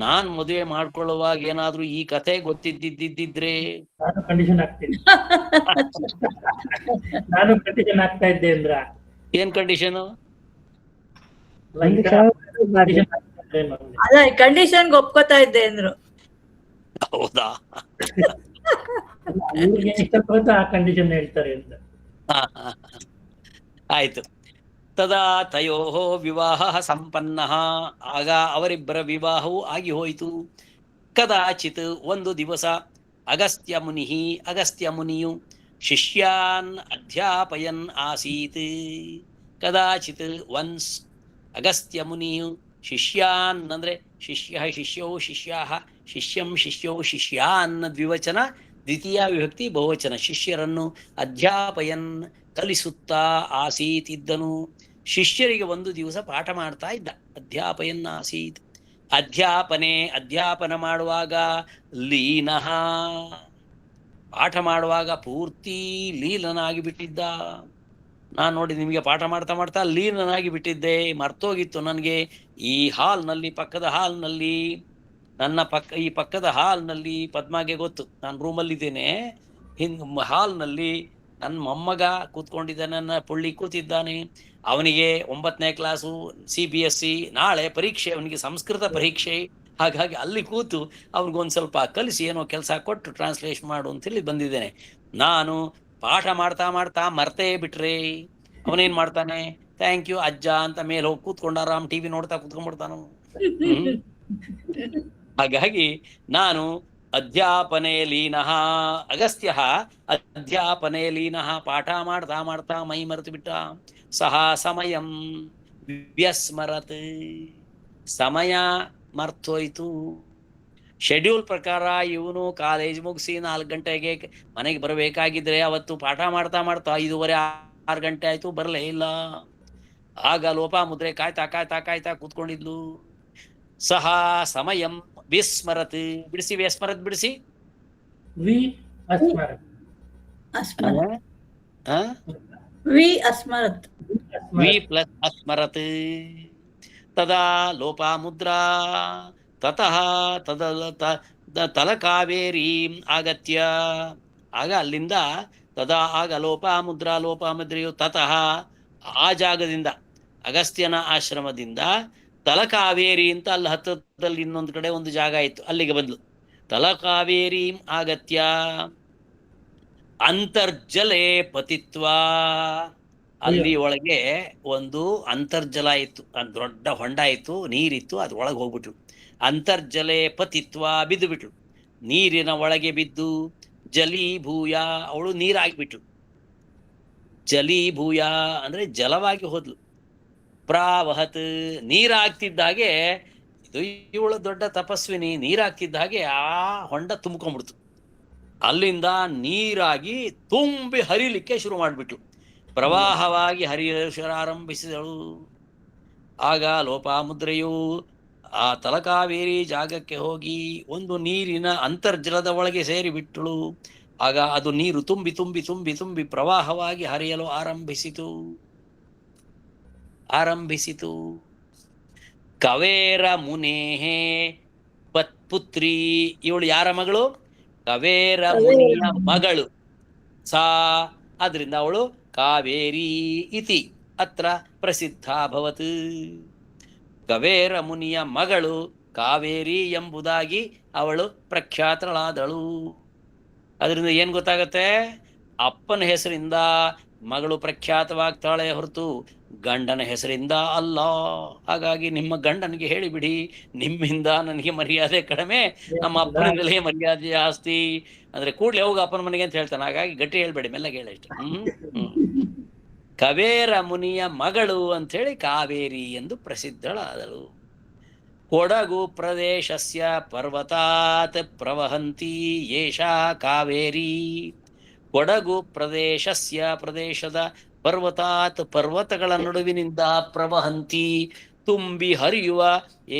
ನಾನ್ ಮದುವೆ ಮಾಡ್ಕೊಳ್ಳುವಾಗ ಏನಾದ್ರೂ ಈ ಕಥೆ ಗೊತ್ತಿದ್ದಿದ್ರೆ ನಾನು ಕಂಡೀಷನ್ ಆಗ್ತೀನಿ. ನಾನು ಕಂಡೀಷನ್ ಆಗ್ತಾ ಇದ್ದೆ ಅಂದ್ರ ಏನ್ ಕಂಡೀಷನ್? ಅಲ್ಲ, ಕಂಡೀಷನ್ ಒಪ್ಕೋತಾ ಇದ್ದೆ ಅಂದ್ರು. ಹೌದಾ? ಇಷ್ಟಪಟ್ಟು ಆ ಕಂಡೀಷನ್ ಹೇಳ್ತಾರೆ ಅಂತ. ಆಯ್ತು. ತದಾ ತಯೋ ವಿವಾಹ ಸಂಪನ್ನ, ಆಗ ಅವರಿಬ್ಬರ ವಿವಾಹವೂ ಆಗಿ ಹೋಯಿತು. ಕದಾಚಿತ್ ಒಂದು ದಿವಸ ಅಗಸ್ತ್ಯ ಮುನಿಯು ಶಿಷ್ಯಾನ್ ಅಧ್ಯಾಪಯನ್ ಆಸೀತ್. ಕದಾಚಿತ್ ಒನ್ಸ್ ಅಗಸ್ತ್ಯ ಮುನಿಯು ಶಿಷ್ಯಾನ್ ಅಂದ್ರೆ ಶಿಷ್ಯೌ ಶಿಷ್ಯಾಃ, ಶಿಷ್ಯಂ ಶಿಷ್ಯೌ ಶಿಷ್ಯಾನ್ ದ್ವಿವಚನ, ದ್ವಿತೀಯ ವಿಭಕ್ತಿ ಬಹುವಚನ. ಶಿಷ್ಯರನ್ನು ಅಧ್ಯಾಪಯನ್ ಕಲಿಸುತ್ತಾ ಆಸೀತ್ ಇದ್ದನು. ಶಿಷ್ಯರಿಗೆ ಒಂದು ದಿವಸ ಪಾಠ ಮಾಡ್ತಾ ಇದ್ದ. ಅಧ್ಯಾಪಯನ್ ಆಸೀತ್. ಅಧ್ಯಾಪನ ಮಾಡುವಾಗ ಲೀನಃ, ಪಾಠ ಮಾಡುವಾಗ ಪೂರ್ತಿ ಲೀಲನಾಗಿ ಬಿಟ್ಟಿದ್ದ. ನಾನು ನೋಡಿ ನಿಮಗೆ ಪಾಠ ಮಾಡ್ತಾ ಮಾಡ್ತಾ ಲೀನನಾಗಿ ಬಿಟ್ಟಿದ್ದೆ, ಮರ್ತೋಗಿತ್ತು ನನಗೆ. ಈ ಹಾಲ್ನಲ್ಲಿ, ಪಕ್ಕದ ಹಾಲ್ನಲ್ಲಿ, ಈ ಪಕ್ಕದ ಹಾಲ್ನಲ್ಲಿ, ಪದ್ಮಾಗೆ ಗೊತ್ತು ನಾನು ರೂಮಲ್ಲಿದ್ದೇನೆ, ಹಾಲ್ನಲ್ಲಿ ನನ್ನ ಮೊಮ್ಮಗ ಕೂತ್ಕೊಂಡಿದ್ದಾನೆ, ನನ್ನ ಪುಳ್ಳಿ ಕೂತಿದ್ದಾನೆ. ಅವನಿಗೆ 9ನೇ ಕ್ಲಾಸು CBSE, ನಾಳೆ ಪರೀಕ್ಷೆ, ಅವನಿಗೆ ಸಂಸ್ಕೃತ ಪರೀಕ್ಷೆ. ಹಾಗಾಗಿ ಅಲ್ಲಿ ಕೂತು ಅವ್ರಿಗೊಂದು ಸ್ವಲ್ಪ ಕಲಿಸಿ ಏನೋ ಕೆಲಸ ಕೊಟ್ಟು ಟ್ರಾನ್ಸ್ಲೇಷನ್ ಮಾಡು ಅಂತೇಳಿ ಬಂದಿದ್ದೇನೆ. ನಾನು ಪಾಠ ಮಾಡ್ತಾ ಮಾಡ್ತಾ ಮರ್ತೇ ಬಿಟ್ರೆ ಅವನೇನ್ ಮಾಡ್ತಾನೆ, ಥ್ಯಾಂಕ್ ಯು ಅಜ್ಜ ಅಂತ ಮೇಲೆ ಹೋಗಿ ಕೂತ್ಕೊಂಡು ಆರಾಮ್ TV ನೋಡ್ತಾ ಕೂತ್ಕೊಂಡ್ಬಿಡ್ತಾನು. ಹಾಗಾಗಿ ನಾನು ಅಧ್ಯಾಪನೆ ಲೀನಃ, ಅಗಸ್ತ್ಯ ಅಧ್ಯಾಪನೆ ಲೀನಃ, ಪಾಠ ಮಾಡ್ತಾ ಮಾಡ್ತಾ ಮೈ ಮರೆತು ಬಿಟ್ಟ. ಸಹ ಸಮಯಂ ವ್ಯಸ್ಮರತ್, ಸಮಯ ಮರ್ತೋಯ್ತು. ಶೆಡ್ಯೂಲ್ ಪ್ರಕಾರ ಇವನು ಕಾಲೇಜ್ ಮುಗಿಸಿ 4 ಗಂಟೆಗೆ ಮನೆಗೆ ಬರಬೇಕಾಗಿದ್ರೆ ಅವತ್ತು ಪಾಠ ಮಾಡ್ತಾ ಮಾಡ್ತಾ 5:30-6 ಗಂಟೆ ಆಯ್ತು, ಬರಲೇ ಇಲ್ಲ. ಆಗ ಲೋಪಾಮುದ್ರೆ ಕಾಯ್ತಾ ಕೂತ್ಕೊಂಡಿದ್ಲು. ಸಹ ಸಮಯಂ ವಿಸ್ಮರತ್, ಬಿಡಿಸಿ ವಿಸ್ಮರತ್ ಬಿಡಿಸಿ. ವಿ ಅಸ್ಮರತ್. ವಿ ಅಸ್ಮರತ್. ವಿ ಪ್ಲಸ್ ಅಸ್ಮರತ್. ತದಾ ಲೋಪಾಮುದ್ರಾ ತತಃ ತಲಕಾವೇರೀಂ ಆಗತ್ಯ, ಆಗ ಅಲ್ಲಿಂದ ತದಾ ಆಗ ಲೋಪಾಮುದ್ರೆಯು ತತಃ ಆ ಜಾಗದಿಂದ, ಅಗಸ್ತ್ಯನ ಆಶ್ರಮದಿಂದ ತಲಕಾವೇರಿ ಅಂತ ಅಲ್ಲಿ ಹತ್ತದಲ್ಲಿ ಇನ್ನೊಂದು ಕಡೆ ಒಂದು ಜಾಗ ಇತ್ತು, ಅಲ್ಲಿಗೆ ಬಂದ್ಲು. ತಲಕಾವೇರೀಂ ಆಗತ್ಯ ಅಂತರ್ಜಲೆ ಪತಿತ್ವಾ, ಅಲ್ಲಿ ಒಳಗೆ ಒಂದು ಅಂತರ್ಜಲ ಇತ್ತು, ದೊಡ್ಡ ಹೊಂಡ ಇತ್ತು, ನೀರಿತ್ತು, ಅದ್ರೊಳಗೆ ಹೋಗ್ಬಿಟ್ರು. ಅಂತರ್ಜಲೆ ಪತಿತ್ವಾ, ಬಿದ್ದು ಬಿಟ್ರು, ನೀರಿನ ಒಳಗೆ ಬಿದ್ದು. ಜಲೀಭೂಯ, ಅವಳು ನೀರಾಗಿಬಿಟ್ರು. ಜಲೀಭೂಯ ಅಂದ್ರೆ ಜಲವಾಗಿ ಹೋದ್ಲು. ಪ್ರಾವಹತ್, ನೀರಾಗ್ತಿದ್ದ ಹಾಗೆ, ಇದು ಇವಳು ದೊಡ್ಡ ತಪಸ್ವಿನಿ, ನೀರಾಗ್ತಿದ್ದ ಹಾಗೆ ಆ ಹೊಂಡ ತುಂಬ್ಕೊಂಡ್ಬಿಡ್ತು. ಅಲ್ಲಿಂದ ನೀರಾಗಿ ತುಂಬಿ ಹರಿಲಿಕ್ಕೆ ಶುರು ಮಾಡಿಬಿಟ್ಲು. ಪ್ರವಾಹವಾಗಿ ಹರಿಯಲಾರಂಭಿಸಿದಳು. ಆಗ ಲೋಪಾಮುದ್ರೆಯು ಆ ತಲಕಾವೇರಿ ಜಾಗಕ್ಕೆ ಹೋಗಿ ಒಂದು ನೀರಿನ ಅಂತರ್ಜಲದ ಒಳಗೆ ಸೇರಿಬಿಟ್ಟಳು. ಆಗ ಅದು ನೀರು ತುಂಬಿ ತುಂಬಿ ತುಂಬಿ ತುಂಬಿ ಪ್ರವಾಹವಾಗಿ ಹರಿಯಲು ಆರಂಭಿಸಿತು. ಕವೇರ ಮುನೇಹೇ ಪುತ್ರಿ, ಇವಳು ಯಾರ ಮಗಳು? ಕವೇರ ಮುನಿಯ ಮಗಳು. ಸಾ, ಆದ್ರಿಂದ ಅವಳು ಕಾವೇರಿ ಇತಿ ಅತ್ರ ಪ್ರಸಿದ್ಧ ಭವತ್. ಕವೇರ ಮುನಿಯ ಮಗಳು ಕಾವೇರಿ ಎಂಬುದಾಗಿ ಅವಳು ಪ್ರಖ್ಯಾತಳಾದಳು. ಅದರಿಂದ ಏನ್ ಗೊತ್ತಾಗತ್ತೆ? ಅಪ್ಪನ ಹೆಸರಿಂದ ಮಗಳು ಪ್ರಖ್ಯಾತವಾಗ್ತಾಳೆ ಹೊರತು ಗಂಡನ ಹೆಸರಿಂದ ಅಲ್ಲ. ಹಾಗಾಗಿ ನಿಮ್ಮ ಗಂಡನಿಗೆ ಹೇಳಿಬಿಡಿ, ನಿಮ್ಮಿಂದ ನನಗೆ ಮರ್ಯಾದೆ ಕಡಿಮೆ, ನಮ್ಮ ಅಪ್ಪನಿಂದಲೇ ಮರ್ಯಾದೆ ಜಾಸ್ತಿ ಅಂದ್ರೆ ಕೂಡ್ಲೆ ಹೋಗ ಅಪ್ಪನ ಮನೆಗೆ ಅಂತ ಹೇಳ್ತಾನೆ. ಹಾಗಾಗಿ ಗಟ್ಟಿ ಹೇಳ್ಬೇಡಿ, ಮೆಲ್ಲಗೆ ಹೇಳಷ್ಟೆ. ಕವೇರ ಮುನಿಯ ಮಗಳು ಅಂತ ಹೇಳಿ ಕಾವೇರಿ ಎಂದು ಪ್ರಸಿದ್ಧಳಾದಳು. ಕೊಡಗು ಪ್ರದೇಶಸ್ಯ ಪರ್ವತಾತ್ ಪ್ರವಹಂತಿ ಏಷಾ ಕಾವೇರಿ. ಕೊಡಗು ಪ್ರದೇಶದ ಪರ್ವತಾತ್, ಪರ್ವತಗಳ ನಡುವಿನಿಂದ ಪ್ರವಹಂತಿ, ತುಂಬಿ ಹರಿಯುವ,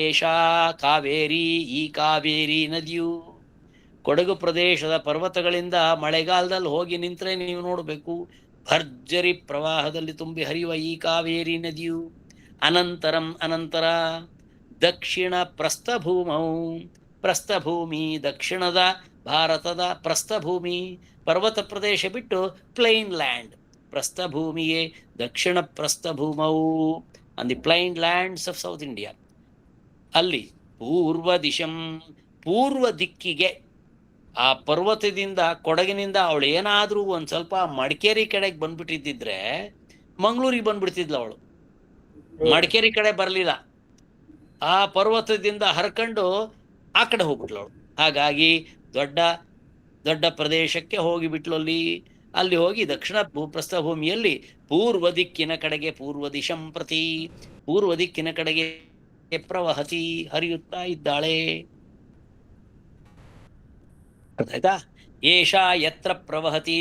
ಏಷಾ ಕಾವೇರಿ, ಈ ಕಾವೇರಿ ನದಿಯು. ಕೊಡಗು ಪ್ರದೇಶದ ಪರ್ವತಗಳಿಂದ ಮಳೆಗಾಲದಲ್ಲಿ ಹೋಗಿ ನಿಂತರೆ ನೀವು ನೋಡಬೇಕು, ಭರ್ಜರಿ ಪ್ರವಾಹದಲ್ಲಿ ತುಂಬಿ ಹರಿಯುವ ಈ ಕಾವೇರಿ ನದಿಯು. ಅನಂತರ ದಕ್ಷಿಣ ಪ್ರಸ್ಥಭೂಮಿ, ದಕ್ಷಿಣದ ಭಾರತದ ಪ್ರಸ್ಥಭೂಮಿ, ಪರ್ವತ ಪ್ರದೇಶ ಬಿಟ್ಟು ಪ್ಲೈನ್ ಲ್ಯಾಂಡ್, ಪ್ರಸ್ಥಭೂಮಿಯೇ ದಕ್ಷಿಣ ಪ್ರಸ್ಥಭೂಮವು, on the plain lands of south India. ಅಲ್ಲಿ ಪೂರ್ವ ದಿಕ್ಕಿಗೆ, ಆ ಪರ್ವತದಿಂದ, ಕೊಡಗಿನಿಂದ ಅವಳು ಏನಾದ್ರೂ ಒಂದ್ ಸ್ವಲ್ಪ ಮಡಿಕೇರಿ ಕಡೆಗೆ ಬಂದ್ಬಿಟ್ಟಿದ್ದಿದ್ರೆ ಮಂಗಳೂರಿಗೆ ಬಂದ್ಬಿಡ್ತಿದ್ಲು ಅವಳು. ಮಡಿಕೇರಿ ಕಡೆ ಬರ್ಲಿಲ್ಲ, ಆ ಪರ್ವತದಿಂದ ಹರ್ಕೊಂಡು ಆ ಕಡೆ ಹೋಗ್ಬಿಟ್ಲು ಅವಳು. ಹಾಗಾಗಿ ದೊಡ್ಡ ದೊಡ್ಡ ಪ್ರದೇಶಕ್ಕೆ ಹೋಗಿಬಿಟ್ಲು. ಅಲ್ಲಿ ಹೋಗಿ ದಕ್ಷಿಣ ಭೂಪ್ರಸ್ಥ ಭೂಮಿಯಲ್ಲಿ ಪೂರ್ವ ದಿಕ್ಕಿನ ಕಡೆಗೆ, ಪೂರ್ವ ದಿಶಂ ಪ್ರತಿ, ಪೂರ್ವ ದಿಕ್ಕಿನ ಕಡೆಗೆ ಪ್ರವಹತಿ, ಹರಿಯುತ್ತಾ ಇದ್ದಾಳೆ. ಆಯ್ತಾ? ಏಷಾ ಯತ್ರ ಪ್ರವಹತಿ,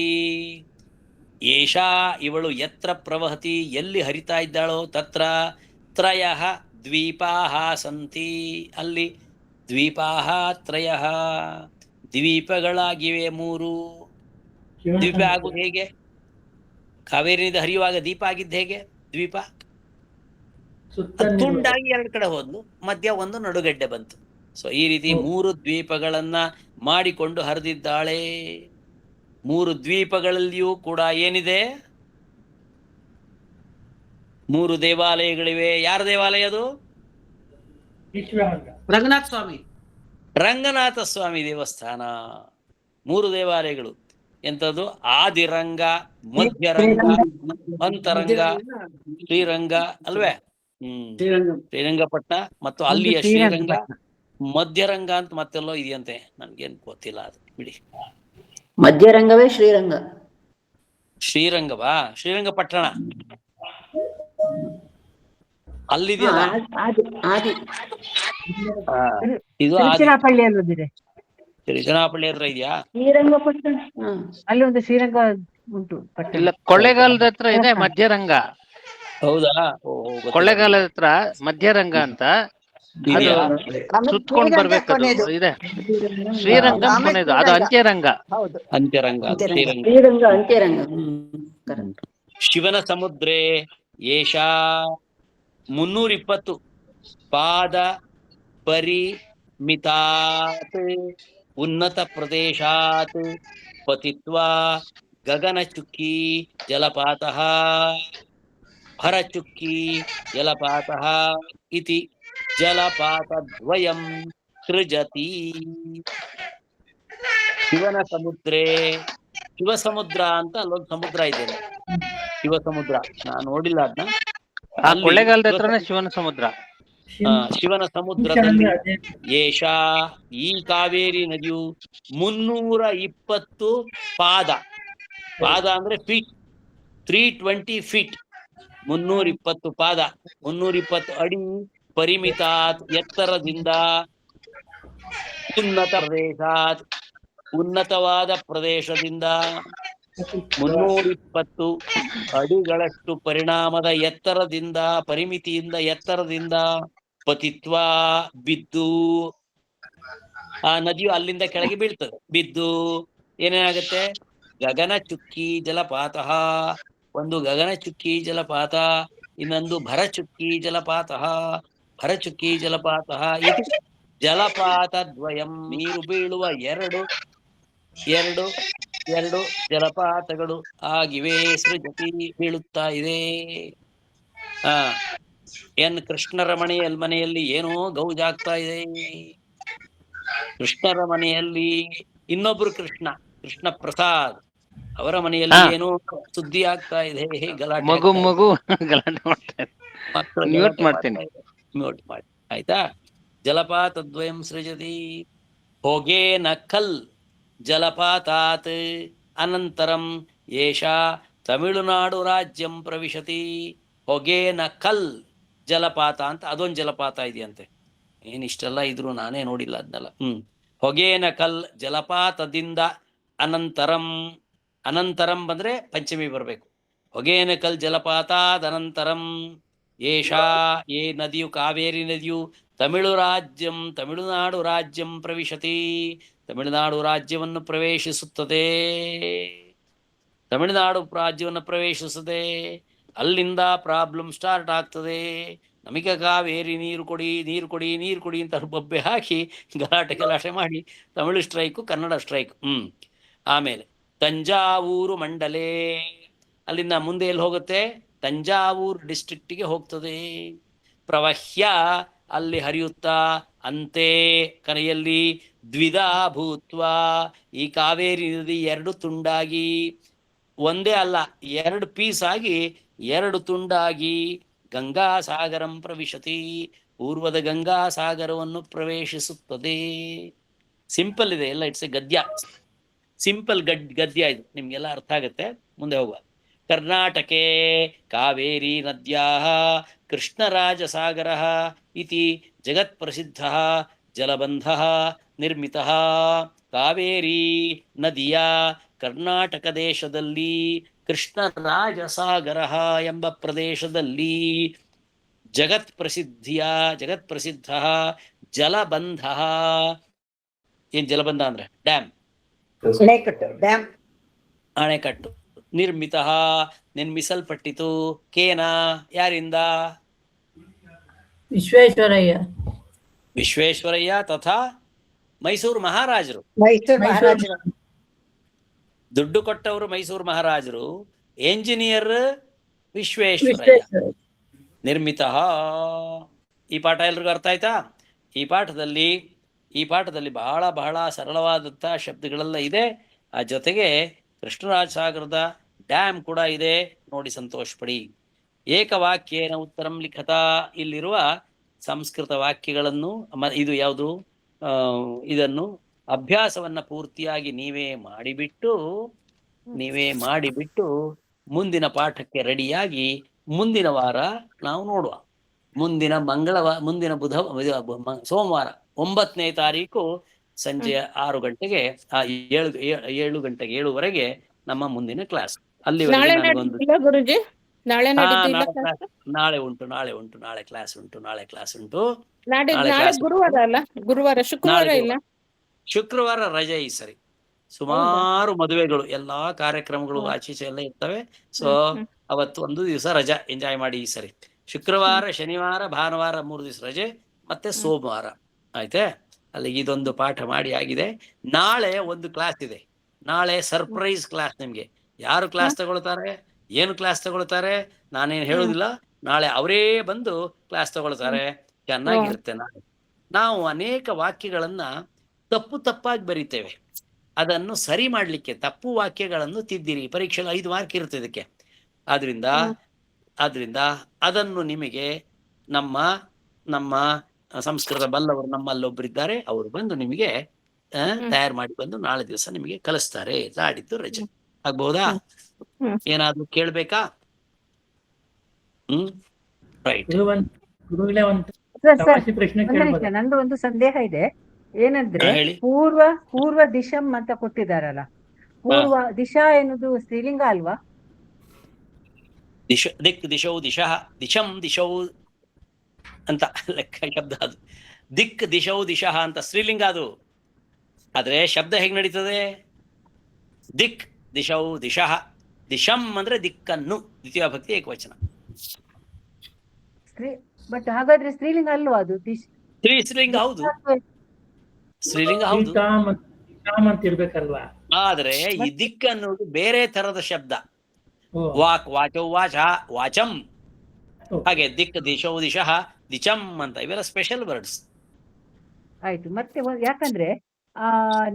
ಏಷಾ ಇವಳು ಯತ್ರ ಪ್ರವಹತಿ ಎಲ್ಲಿ ಹರಿತಾ ಇದ್ದಾಳೋ, ತತ್ರ ತ್ರಯಃ ದ್ವೀಪಾಃ ಸಂತಿ, ಅಲ್ಲಿ ದ್ವೀಪಾಃ ತ್ರಯಃ ದ್ವೀಪಗಳಾಗಿವೆ 3. ದ್ವೀಪ ಆಗುದು ಹೇಗೆ? ಕಾವೇರಿ ನದಿ ಹರಿಯುವಾಗ ದೀಪ ಆಗಿದ್ದು ಹೇಗೆ? ದ್ವೀಪ ತುಂಡಾಗಿ 2 ಕಡೆ ಹೋದ್ಲು, ಮಧ್ಯ ಒಂದು ನಡುಗಡ್ಡೆ ಬಂತು. ಸೊ ಈ ರೀತಿ 3 ದ್ವೀಪಗಳನ್ನ ಮಾಡಿಕೊಂಡು ಹರಿದಿದ್ದಾಳೆ. 3 ದ್ವೀಪಗಳಲ್ಲಿಯೂ ಕೂಡ ಏನಿದೆ? 3 ದೇವಾಲಯಗಳಿವೆ. ಯಾರ ದೇವಾಲಯ ಅದು? ರಂಗನಾಥ ಸ್ವಾಮಿ. ರಂಗನಾಥ ಸ್ವಾಮಿ ದೇವಸ್ಥಾನ. 3 ದೇವಾಲಯಗಳು. ಎಂಥದ್ದು? ಆದಿರಂಗ, ಮಧ್ಯರಂಗ, ಅಂತರಂಗ, ಶ್ರೀರಂಗ ಅಲ್ವೇ? ಶ್ರೀರಂಗಪಟ್ಟಣ ಮತ್ತು ಅಲ್ಲಿಯ ಶ್ರೀರಂಗ, ಮಧ್ಯರಂಗ ಅಂತ ಮತ್ತೆಲ್ಲೋ ಇದೆಯಂತೆ, ನನ್ಗೇನ್ ಗೊತ್ತಿಲ್ಲ, ಅದು ಬಿಡಿ. ಮಧ್ಯರಂಗವೇ ಶ್ರೀರಂಗ. ಶ್ರೀರಂಗವಾ? ಶ್ರೀರಂಗಪಟ್ಟಣ ಅಲ್ಲಿದೆಯಲ್ಲ, ಇದು ತಿರುಚಿರಾಪಳ್ಳಿಯಲ್ಲಿ ಒಂದಿದೆ. ತಿರುಚನಾಪಳ್ಳಿ ಹತ್ರ ಇದೆಯಾ? ಶ್ರೀರಂಗಪಟ್ಟಣ ಅಲ್ಲಿ ಒಂದು ಶ್ರೀರಂಗ ಉಂಟು ಪಟ್ಟಣ. ಇಲ್ಲ, ಕೊಳ್ಳೇಗಾಲದ ಹತ್ರ ಇದೆ ಮಧ್ಯರಂಗ. ಹೌದಾ? ಕೊಳ್ಳೇಗಾಲದ ಹತ್ರ ಮಧ್ಯರಂಗ ಅಂತ, ಅದು ಸುತ್ಕೊಂಡ್ ಬರ್ಬೇಕು, ಇದೆ. ಶ್ರೀರಂಗಂ ಕೊನೆದು, ಅದು ಅಂತ್ಯರಂಗ. ಅಂತ್ಯರಂಗ, ಶ್ರೀರಂಗ ಅಂತ್ಯರಂಗ. ಶಿವನ ಸಮುದ್ರೇ ಏಷಾ 320 ಪಾದ ಪರಿಮಿತಾತ್ ಉನ್ನತ ಪ್ರದೇಶಾತ್ ಪತಿತ್ವಾ ಗಗನಚುಕ್ಕಿ ಜಲಪಾತಃ ಹರಚುಕ್ಕಿ ಜಲಪಾತಃ ಇತಿ ಜಲಪಾತದ್ವಯಂ ಸೃಜತಿ. ಶಿವನ ಸಮುದ್ರೇ, ಶಿವ ಸಮುದ್ರ ಅಂತ ಅಲ್ಲೊಂದು ಸಮುದ್ರ ಇದೆ, ಶಿವ ಸಮುದ್ರ. ನಾನು ನೋಡಿಲ್ಲ ಅದನ್ನ. ಕೊಳ್ಳೇಗಾಲದ ಹತ್ರನೇ ಶಿವನ ಸಮುದ್ರ. ಶಿವನ ಸಮುದ್ರದಲ್ಲಿ ಏಷಾ, ಈ ಕಾವೇರಿ ನದಿಯು 320 ಪಾದ, ಪಾದ ಅಂದ್ರೆ ಫೀಟ್, 320 ಫೀಟ್, 320 ಪಾದ, 320 ಅಡಿ, ಪರಿಮಿತಾತ್ ಎತ್ತರದಿಂದ, ಉನ್ನತ ಪ್ರದೇಶಾತ್ ಉನ್ನತವಾದ ಪ್ರದೇಶದಿಂದ, 320 ಅಡಿಗಳಷ್ಟು ಪರಿಣಾಮದ ಎತ್ತರದಿಂದ, ಪರಿಮಿತಿಯಿಂದ, ಎತ್ತರದಿಂದ, ಪತಿತ್ವ ಬಿದ್ದು, ಆ ನದಿಯು ಅಲ್ಲಿಂದ ಕೆಳಗೆ ಬೀಳ್ತದೆ. ಬಿದ್ದು ಏನೇನಾಗುತ್ತೆ? ಗಗನ ಚುಕ್ಕಿ ಜಲಪಾತ, ಒಂದು ಗಗನ ಚುಕ್ಕಿ ಜಲಪಾತ, ಇನ್ನೊಂದು ಭರಚುಕ್ಕಿ ಜಲಪಾತ. ಭರಚುಕ್ಕಿ ಜಲಪಾತ ಇದು ಜಲಪಾತ ದ್ವಯಂ, ನೀರು ಬೀಳುವ ಎರಡು ಜಲಪಾತಗಳು ಆಗಿವೆ. ಸೃಜತಿ ಬೀಳುತ್ತಾ ಇದೆ. ಎನ್ ಕೃಷ್ಣರ ಮನೆಯಲ್ಲಿ ಏನೋ ಗೌಜಾಗ್ತಾ ಇದೆ. ಕೃಷ್ಣರ ಮನೆಯಲ್ಲಿ ಇನ್ನೊಬ್ರು ಕೃಷ್ಣ ಪ್ರಸಾದ್ ಅವರ ಮನೆಯಲ್ಲಿ ಏನೋ ಸುದ್ದಿ ಆಗ್ತಾ ಇದೆ. ಗಲಾಟೆ ಮಗು ಗಲಾಟೆ ಮಾಡ್ತಾ ಇದೆ. ಮ್ಯೂಟ್ ಮಾಡ್ತೀನಿ. ಮ್ಯೂಟ್ ಮಾಡಿ ಆಯ್ತಾ? ಜಲಪಾತ ದ್ವಯಂ ಸೃಜತಿ. ಹೋಗೇನ ಖಲ್ ಜಲಪಾತಾತ್ ಅನಂತರಂ ಏಷಾ ತಮಿಳುನಾಡು ರಾಜ್ಯಂ ಪ್ರವಿಶತಿ. ಹೊಗೇನ ಕಲ್ ಜಲಪಾತ ಅಂತ ಅದೊಂದು ಜಲಪಾತ ಇದೆಯಂತೆ. ಏನಿಷ್ಟೆಲ್ಲ ಇದ್ರು ನಾನೇ ನೋಡಿಲ್ಲ ಅದನ್ನೆಲ್ಲ. ಹೊಗೇನ ಕಲ್ ಜಲಪಾತದಿಂದ ಅನಂತರಂ ಬಂದ್ರೆ ಪಂಚಮಿ ಬರಬೇಕು. ಹೊಗೇನ ಕಲ್ ಜಲಪಾತಾದ ಅನಂತರಂ ಏಷಾ, ಏ ನದಿಯು, ಕಾವೇರಿ ನದಿಯು ತಮಿಳುನಾಡು ರಾಜ್ಯಂ ಪ್ರವಿಶತಿ, ತಮಿಳುನಾಡು ರಾಜ್ಯವನ್ನು ಪ್ರವೇಶಿಸುತ್ತದೆ. ತಮಿಳುನಾಡು ರಾಜ್ಯವನ್ನು ಪ್ರವೇಶಿಸುತ್ತದೆ. ಅಲ್ಲಿಂದ ಪ್ರಾಬ್ಲಮ್ ಸ್ಟಾರ್ಟ್ ಆಗ್ತದೆ. ನಮಗೆ ಕಾವೇರಿ ನೀರು ಕೊಡಿ ಅಂತ ಬೊಬ್ಬೆ ಹಾಕಿ ಗಲಾಟೆ ಮಾಡಿ ತಮಿಳು ಸ್ಟ್ರೈಕು, ಕನ್ನಡ ಸ್ಟ್ರೈಕ್. ಆಮೇಲೆ ತಂಜಾವೂರು ಮಂಡಲೆ, ಅಲ್ಲಿಂದ ಮುಂದೆ ಎಲ್ಲಿ ಹೋಗುತ್ತೆ? ತಂಜಾವೂರು ಡಿಸ್ಟ್ರಿಕ್ಟಿಗೆ ಹೋಗ್ತದೆ. ಪ್ರವಹ್ಯ, ಅಲ್ಲಿ ಹರಿಯುತ್ತಾ, ಅಂತೆ ಕರೆಯಲ್ಲಿ ದ್ವಿಧಾ ಭೂತ್ವ, ಈ ಕಾವೇರಿ ನದಿ 2 ತುಂಡಾಗಿ, ಒಂದೇ ಅಲ್ಲ 2 ಪೀಸ್ ಆಗಿ, 2 ತುಂಡಾಗಿ ಗಂಗಾ ಸಾಗರಂ ಪ್ರವಿಶತಿ, ಪೂರ್ವದ ಗಂಗಾ ಸಾಗರವನ್ನು ಪ್ರವೇಶಿಸುತ್ತದೆ. ಸಿಂಪಲ್ ಇದೆ ಎಲ್ಲ, ಇಟ್ಸ್ ಎ ಗದ್ಯ, ಸಿಂಪಲ್ ಗದ್ಯ ಇದು, ನಿಮ್ಗೆಲ್ಲ ಅರ್ಥ ಆಗುತ್ತೆ. ಮುಂದೆ ಹೋಗುವ. ಕರ್ನಾಟಕೆ ಕಾವೇರಿ ನದ್ಯಾ ಕೃಷ್ಣರಾಜಸಾಗರ ಇತಿ ಜಗತ್ ಪ್ರಸಿದ್ಧ ಜಲಬಂಧ ನಿರ್ಮಿತ. ಕಾವೇರಿ ನದಿಯ ಕರ್ನಾಟಕ ದೇಶದಲ್ಲಿ ಕೃಷ್ಣರಾಜಸಾಗರ ಎಂಬ ಪ್ರದೇಶದಲ್ಲಿ ಜಗತ್ ಪ್ರಸಿದ್ಧ ಜಲಬಂಧ. ಏನ್ ಜಲಬಂಧ ಅಂದ್ರೆ ಡ್ಯಾಮ್, ಅಣೆಕಟ್ಟು. ನಿರ್ಮಿಸಲ್ಪಟ್ಟಿತು. ಕೇನ, ಯಾರಿಂದ? ವಿಶ್ವೇಶ್ವರಯ್ಯ ತಥಾ ಮೈಸೂರು ಮಹಾರಾಜರು. ದುಡ್ಡು ಕೊಟ್ಟವರು ಮೈಸೂರು ಮಹಾರಾಜರು, ಎಂಜಿನಿಯರ್ ವಿಶ್ವೇಶ್ವರಯ್ಯ. ನಿರ್ಮಿತ. ಈ ಪಾಠ ಎಲ್ರಿಗೂ ಅರ್ಥ ಆಯ್ತಾ? ಈ ಪಾಠದಲ್ಲಿ ಬಹಳ ಬಹಳ ಸರಳವಾದಂತ ಶಬ್ದಗಳೆಲ್ಲ ಇದೆ. ಆ ಜೊತೆಗೆ ಕೃಷ್ಣರಾಜ ಸಾಗರದ ಡ್ಯಾಮ್ ಕೂಡ ಇದೆ. ನೋಡಿ ಸಂತೋಷ ಪಡಿ. ಏಕವಾಕ್ಯೇನ ಉತ್ತರಂ ಲಿಖತ. ಇಲ್ಲಿರುವ ಸಂಸ್ಕೃತ ವಾಕ್ಯಗಳನ್ನು, ಇದು ಯಾವುದು, ಇದನ್ನು ಅಭ್ಯಾಸವನ್ನ ಪೂರ್ತಿಯಾಗಿ ನೀವೇ ಮಾಡಿಬಿಟ್ಟು ಮುಂದಿನ ಪಾಠಕ್ಕೆ ರೆಡಿಯಾಗಿ ಮುಂದಿನ ವಾರ ನಾವು ನೋಡುವ. ಮುಂದಿನ ಸೋಮವಾರ 9ನೇ ತಾರೀಕು ಸಂಜೆ 6 ಗಂಟೆಗೆ 7 ಗಂಟೆಗೆ 7:15 ನಮ್ಮ ಮುಂದಿನ ಕ್ಲಾಸ್. ಅಲ್ಲಿವರೆಗೆ ಗುರುಜಿ ನಾಳೆ ನಾಳೆ ಉಂಟು, ನಾಳೆ ಕ್ಲಾಸ್ ಉಂಟು. ಗುರುವಾರ ಅಲ್ಲ, ಗುರುವಾರ ಶುಕ್ರವಾರ ಇಲ್ಲ, ಶುಕ್ರವಾರ ರಜೆ ಈ ಸರಿ. ಸುಮಾರು ಮದುವೆಗಳು, ಎಲ್ಲಾ ಕಾರ್ಯಕ್ರಮಗಳು ಆಚೀಚೆ ಎಲ್ಲ ಇರ್ತವೆ. ಸೊ ಅವತ್ತು ಒಂದು ದಿವಸ ರಜಾ ಎಂಜಾಯ್ ಮಾಡಿ ಈ ಸರಿ. ಶುಕ್ರವಾರ, ಶನಿವಾರ, ಭಾನುವಾರ 3 ದಿವಸ ರಜೆ, ಮತ್ತೆ ಸೋಮವಾರ. ಆಯ್ತೆ? ಅಲ್ಲಿಗೆ ಇದೊಂದು ಪಾಠ ಮಾಡಿ ಆಗಿದೆ. ನಾಳೆ ಒಂದು ಕ್ಲಾಸ್ ಇದೆ. ನಾಳೆ ಸರ್ಪ್ರೈಸ್ ಕ್ಲಾಸ್. ನಿಮ್ಗೆ ಯಾರು ಕ್ಲಾಸ್ ತಗೊಳ್ತಾರೆ, ಏನು ಕ್ಲಾಸ್ ತಗೊಳ್ತಾರೆ ನಾನೇನು ಹೇಳುದಿಲ್ಲ. ನಾಳೆ ಅವರೇ ಬಂದು ಕ್ಲಾಸ್ ತಗೊಳ್ತಾರೆ. ಚೆನ್ನಾಗಿರುತ್ತೆ. ನಾವು ಅನೇಕ ವಾಕ್ಯಗಳನ್ನ ತಪ್ಪಾಗಿ ಬರೀತೇವೆ. ಅದನ್ನು ಸರಿ ಮಾಡ್ಲಿಕ್ಕೆ ತಪ್ಪು ವಾಕ್ಯಗಳನ್ನು ತಿದ್ದಿರಿ. ಪರೀಕ್ಷೆಗೆ 5 ಮಾರ್ಕ್ ಇರುತ್ತೆ ಇದಕ್ಕೆ. ಆದ್ರಿಂದ ಅದನ್ನು ನಿಮಗೆ ನಮ್ಮ ಸಂಸ್ಕೃತ ಬಲ್ಲವರು ನಮ್ಮಲ್ಲೊಬ್ಬರಿದ್ದಾರೆ, ಅವರು ಬಂದು ನಿಮಗೆ ತಯಾರು ಮಾಡಿ ಬಂದು ನಾಳೆ ದಿವಸ ನಿಮಗೆ ಕಲಿಸ್ತಾರೆ. ನಾಡಿದ್ದು ರಜೆ ಆಗ್ಬಹುದಾ? ಏನಾದ್ರು ಕೇಳ್ಬೇಕಾ? ರೈಟ್. ನಂದು ಒಂದು ಸಂದೇಹ ಇದೆ. ಏನಂದ್ರೆ ಪೂರ್ವ ದಿಶಂ ಅಂತ ಕೊಟ್ಟಿದಾರಲ್ಲ, ಪೂರ್ವ ದಿಶಾ ಎನ್ನುವುದು ಸ್ತ್ರೀಲಿಂಗ ಅಲ್ವಾ? ದಿಶೌ ಅಂತ ಲೆಕ್ಕ ಶಬ್ದ ಅದು. ದಿಶಃ ಅಂತ ಸ್ತ್ರೀಲಿಂಗ ಅದು. ಆದ್ರೆ ಶಬ್ದ ಹೇಗೆ ನಡೀತದೆ? ದಿಶಃ. ದಿಶಂ ಅಂದ್ರೆ ದಿಕ್ಕನ್ನು, ದ್ವಿತೀಯ ಭಕ್ತಿ ಏಕವಚನ. ಬಟ್ ಹಾಗಾದ್ರೆ ಸ್ತ್ರೀಲಿಂಗ ಅಲ್ವಾ ಅದು? ಸ್ತ್ರೀಲಿಂಗ ಹೌದು, ಸ್ತ್ರೀಲಿಂಗ ಹೌದು. ಆದ್ರೆ ಈ ದಿಕ್ ಅನ್ನೋದು ಬೇರೆ ತರದ ಶಬ್ದ. ವಾಚೌ ವಾಚಂ, ಹಾಗೆ ದಿಶಃ ದಿಚಂ ಅಂತ, ಇವೆಲ್ಲ ಸ್ಪೆಷಲ್ ವರ್ಡ್ಸ್. ಆಯ್ತು. ಮತ್ತೆ ಯಾಕಂದ್ರೆ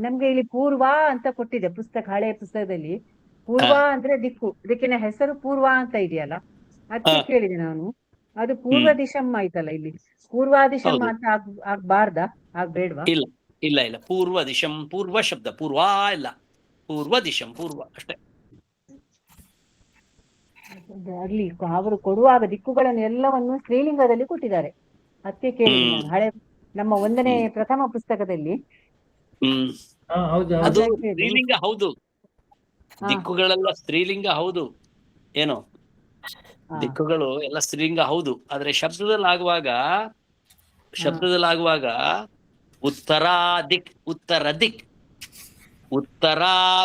ನಮ್ಗೆ ಇಲ್ಲಿ ಪೂರ್ವ ಅಂತ ಕೊಟ್ಟಿದೆ ಪುಸ್ತಕ, ಹಳೆ ಪುಸ್ತಕದಲ್ಲಿ. ಪೂರ್ವ ಅಂದ್ರೆ ದಿಕ್ಕಿನ ಹೆಸರು ಪೂರ್ವ ಅಂತ ಇದೆಯಲ್ಲ, ಅದಕ್ಕೆ ಕೇಳಿದೆ ನಾನು. ಅದು ಪೂರ್ವ ದಿಶಂ ಆಯ್ತಲ್ಲ, ಇಲ್ಲಿ ಪೂರ್ವಾದಿಶಂ ಅಂತ ಆಗ್ಬೇಡ್ವಾ? ಇಲ್ಲ ಪೂರ್ವ ದಿಶಂ, ಪೂರ್ವ ಶಬ್ದ, ಪೂರ್ವ ಇಲ್ಲ, ಪೂರ್ವ ದಿಶಂ, ಪೂರ್ವ ಅಷ್ಟೇ. ಅಲ್ಲಿ ಅವರು ಕೊಡುವಾಗ ದಿಕ್ಕುಗಳನ್ನು ಎಲ್ಲವನ್ನು ಸ್ತ್ರೀಲಿಂಗದಲ್ಲಿ ಕೊಟ್ಟಿದ್ದಾರೆ. ಅದಕ್ಕೆ ಕೇಳಿದೆ ನಾನು. ಹಳೆ ನಮ್ಮ 1ನೇ ಪ್ರಥಮ ಪುಸ್ತಕದಲ್ಲಿ ಅದು ಸ್ತ್ರೀಲಿಂಗ ಹೌದು. ದಿಕ್ಕುಗಳೆಲ್ಲ ಸ್ತ್ರೀಲಿಂಗ ಹೌದು. ಏನು ದಿಕ್ಕುಗಳು ಎಲ್ಲ ಸ್ತ್ರೀಲಿಂಗ ಹೌದು. ಆದ್ರೆ ಶಬ್ದದಲ್ಲಾಗುವಾಗ ಉತ್ತರ ದಿಕ್ ಉತ್ತರ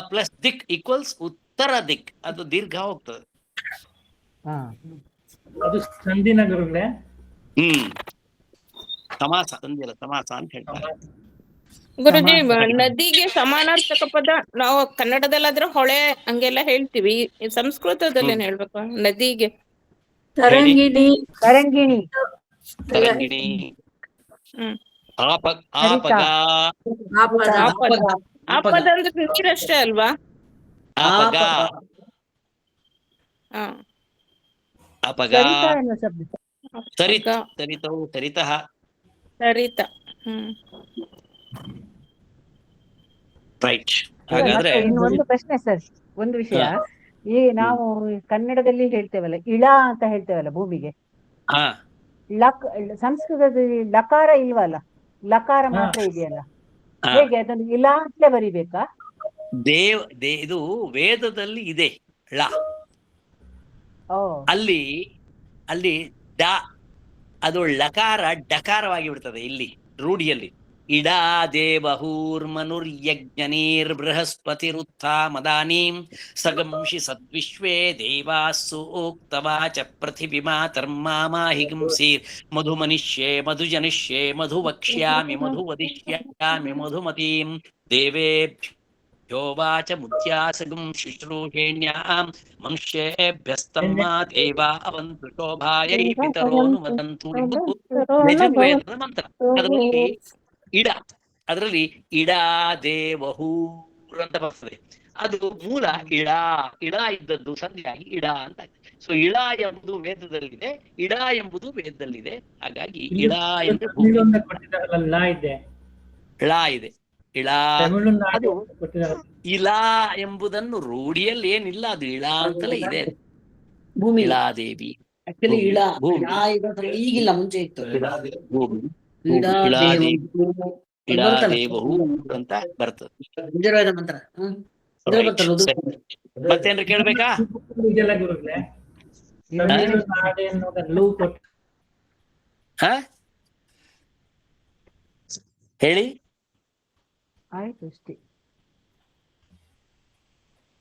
ಪ್ಲಸ್ ದಿಕ್ ಈಕ್ವಲ್ಸ್ ಉತ್ತರ ದಿಕ್. ಅದು ದೀರ್ಘ ಹೋಗ್ತದೆ. ಅದು ಸಂಧಿನ ಗುರುಗಳೇ. ಸಮಾಸ, ಸಂಧಿಯಲ್ಲ ಸಮಾಸ ಅಂತ ಹೇಳ್ತಾರೆ. ಗುರುಜಿ, ನದಿಗೆ ಸಮಾನಾರ್ಥಕ ಪದ ನಾವು ಕನ್ನಡದಲ್ಲಾದ್ರೆ ಹೊಳೆ ಹಂಗೆಲ್ಲ ಹೇಳ್ತೀವಿ, ಸಂಸ್ಕೃತದಲ್ಲಿ ಏನ್ ಹೇಳ್ಬೇಕು? ನದಿಗೆ ತರಂಗಿಣಿ. ಆಪದ ಅಂದ್ರೆ ನೀರಷ್ಟೇ ಅಲ್ವಾ? ಅಪಗ ಸರಿತಾ ಎನ್ನುವ ಶಬ್ದ. ಸರಿತ್ ಸರಿತೌ ಸರಿತಃ. ಸರಿತ. ಹ್ಮ್. ರೈಟ್. ಹಾಗಾದ್ರೆ ಮತ್ತೆ ಇನ್ನು ಒಂದು ಪ್ರಶ್ನೆ ಸರ್, ಒಂದು ವಿಷಯ. ಈ ನಾವು ಕನ್ನಡದಲ್ಲಿ ಹೇಳ್ತೇವಲ್ಲ ಇಳ ಅಂತ ಹೇಳ್ತೇವಲ್ಲ ಭೂಮಿಗೆ, ಹಾ ಸಂಸ್ಕೃತದಲ್ಲಿ ಲಕಾರ ಇಲ್ವಲ್ಲ, ಲಕಾರ ಮಾತ್ರ ಇದೆಯಲ್ಲ, ಹಾ. ಹೇಗೆ ಅದನ್ನು ಇಲ ಅಂತಲೇ ಬರಿಬೇಕಾ? ಇದು ವೇದದಲ್ಲಿ ಇದೆ ಳ. ಓ ಅಲ್ಲಿ ಡ ಅದು ಲಕಾರ ಡಕಾರವಾಗಿ ಬಿಡ್ತದೆ ಇಲ್ಲಿ ರೂಢಿಯಲ್ಲಿ. ಇಡಾ ದೇವಹೂರ್ಮನುರ್ಯಜ್ಞನೀರ್ ಬೃಹಸ್ಪತಿರುತ್ಥಾ ಮದಾನೀಂ ಸಗಂಷಿ ಸದ್ವಿಶ್ವೇ ದೇವಾಸ್ಸು ಉಕ್ತವಾಚ ಪೃಥಿವಿಮಾತರ್ಮಾಹಿಗಂಸೀರ್ ಮಧುಮನಿಷ್ಯೆ ಮಧುಜನಿಷ್ಯೆ ಮಧುವಕ್ಷ್ಯಾಮಿ ಮಧುವದಿಷ್ಯಾಮಿ ಮಧುಮತೀಂ ದೇವೇಭ್ಯೋವಾಚ ಮುದ್ಯಾಸಗಂ ಶುಶ್ರೂಷೇಣ್ಯಾಂ ಮನುಷ್ಯೇಭ್ಯಸ್ತಮ್ಮಾ ದೇವಾ ಅವಂತು ಶೋಭಾಯೈ ಪಿತರೋನು ವದಂತು ಎಂಬುದು ಯಜುರ್ವೇದದ ಮಂತ್ರ. ಅದರಲ್ಲಿ ಅದರಲ್ಲಿ ಇಡಾ ದೇವಹೂರ್ ಅಂತ ಬರ್ತದೆ. ಅದು ಮೂಲ ಇಡ ಇದ್ದದ್ದು ಸಂಧಿಯಾಗಿ ಇಡ ಅಂತ. ಸೊ ಇಳ ಎಂಬುದು ವೇದದಲ್ಲಿದೆ, ಇಡ ಎಂಬುದು ವೇದದಲ್ಲಿದೆ. ಹಾಗಾಗಿ ಇಡ ಎಂದು ಲ ಇದೆ, ಇಳ ಇದೆ. ಇಳ ಅದು ಇಲ ಎಂಬುದನ್ನು ರೂಢಿಯಲ್ಲಿ ಏನಿಲ್ಲ, ಅದು ಇಳ ಅಂತಲೇ ಇದೆ. ಭೂಮಿ ಇಳಾದೇವಿ ಆಕ್ಚುಲಿ ಇಳ ಭೂಮಿ. ಇಳ ಇರೋದ್ರಲ್ಲಿ ಈಗಿಲ್ಲ, ಮುಂಚೆ ಇತ್ತು. ಭೂಮಿ ಇಡಾದೇವಿ ಇಡಾದೇವಹೂ ಅಂತ ಬರ್ತದೆ. ಯಜುರ್ವೇದ ಮಂತ್ರ. ಮತ್ತೇನ್ರಿ ಕೇಳ್ಬೇಕಾ? ಇದೆಲ್ಲ ಗುರುಗಳೇ ತಮಿಳುನಾಡು ಎನ್ನುವುದಲ್ಲೂ ಕೊಟ್ಟು ಹ ಹೇಳಿ. ಆಯ್ತು ಅಷ್ಟೇ.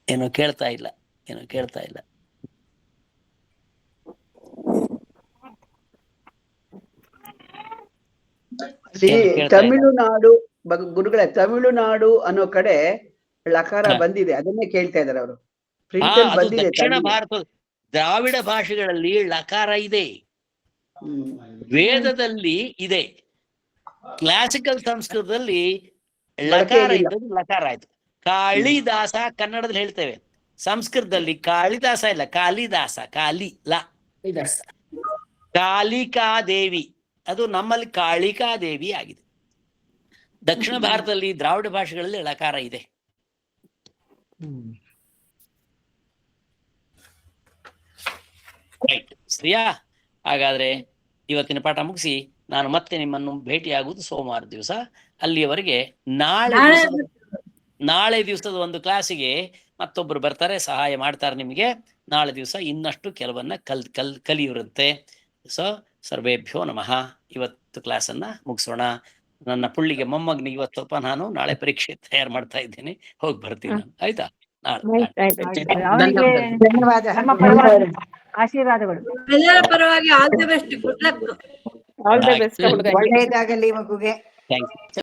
ಏನೋ ಕೇಳ್ತಾ ಇಲ್ಲ. ತಮಿಳುನಾಡು ಗುರುಗಳೇ, ತಮಿಳುನಾಡು ಅನ್ನೋ ಕಡೆ ಲಕಾರ ಬಂದಿದೆ, ಅದನ್ನೇ ಕೇಳ್ತಾ ಇದಾರೆ ಅವರು. ಅದು ದಕ್ಷಿಣ ಭಾರತ ದ್ರಾವಿಡ ಭಾಷೆಗಳಲ್ಲಿ ಲಕಾರ ಇದೆ, ವೇದದಲ್ಲಿ ಇದೆ. ಕ್ಲಾಸಿಕಲ್ ಸಂಸ್ಕೃತದಲ್ಲಿ ಲಕಾರ ಇದ್ದದ್ದು ಲಕಾರ ಆಯ್ತು. ಕಾಳಿದಾಸ ಕನ್ನಡದಲ್ಲಿ ಹೇಳ್ತೇವೆ, ಸಂಸ್ಕೃತದಲ್ಲಿ ಕಾಳಿದಾಸ ಇಲ್ಲ, ಕಾಳಿದಾಸ. ಕಾಳಿಕಾದೇವಿ ಅದು ನಮ್ಮಲ್ಲಿ ಕಾಳಿಕಾದೇವಿ ಆಗಿದೆ. ದಕ್ಷಿಣ ಭಾರತದಲ್ಲಿ ದ್ರಾವಿಡ ಭಾಷೆಗಳಲ್ಲಿ ಲಕಾರ ಇದೆ. ರೈಟ್, ಸರಿಯಾ? ಹಾಗಾದ್ರೆ ಇವತ್ತಿನ ಪಾಠ ಮುಗಿಸಿ ನಾನು ಮತ್ತೆ ನಿಮ್ಮನ್ನು ಭೇಟಿಯಾಗುವುದು ಸೋಮವಾರ ದಿವಸ. ಅಲ್ಲಿಯವರೆಗೆ ನಾಳೆ ದಿವಸದ ಒಂದು ಕ್ಲಾಸಿಗೆ ಮತ್ತೊಬ್ರು ಬರ್ತಾರೆ, ಸಹಾಯ ಮಾಡ್ತಾರೆ ನಿಮಗೆ. ನಾಳೆ ದಿವಸ ಇನ್ನಷ್ಟು ಕೆಲವನ್ನ ಕಲಿಯುತ್ತೆ. ಸೊ ಸರ್ವೇಭ್ಯೋ ನಮಃ. ಇವತ್ತು ಕ್ಲಾಸನ್ನ ಮುಗಿಸೋಣ. ನನ್ನ ಪುಳ್ಳಿಗೆ ಮೊಮ್ಮಗನಿಗೆ ಇವತ್ತು ಸ್ವಲ್ಪ ನಾನು ನಾಳೆ ಪರೀಕ್ಷೆ ತಯಾರು ಮಾಡ್ತಾ ಇದ್ದೇನೆ, ಹೋಗಿ ಬರ್ತೀನಿ ನಾನು. ಆಯ್ತಾ? ನಾಳೆ ಅವನಿಗೆ ನಮ್ಮ ಪರವಾಗಿ ಆಶೀರ್ವಾದಗಳು. ಎಲ್ಲರ ಪರವಾಗಿ all the best, good luck. All the best. ಒಳ್ಳೆಯದಾಗಲಿ ಮಗುಗೆ. Thank you.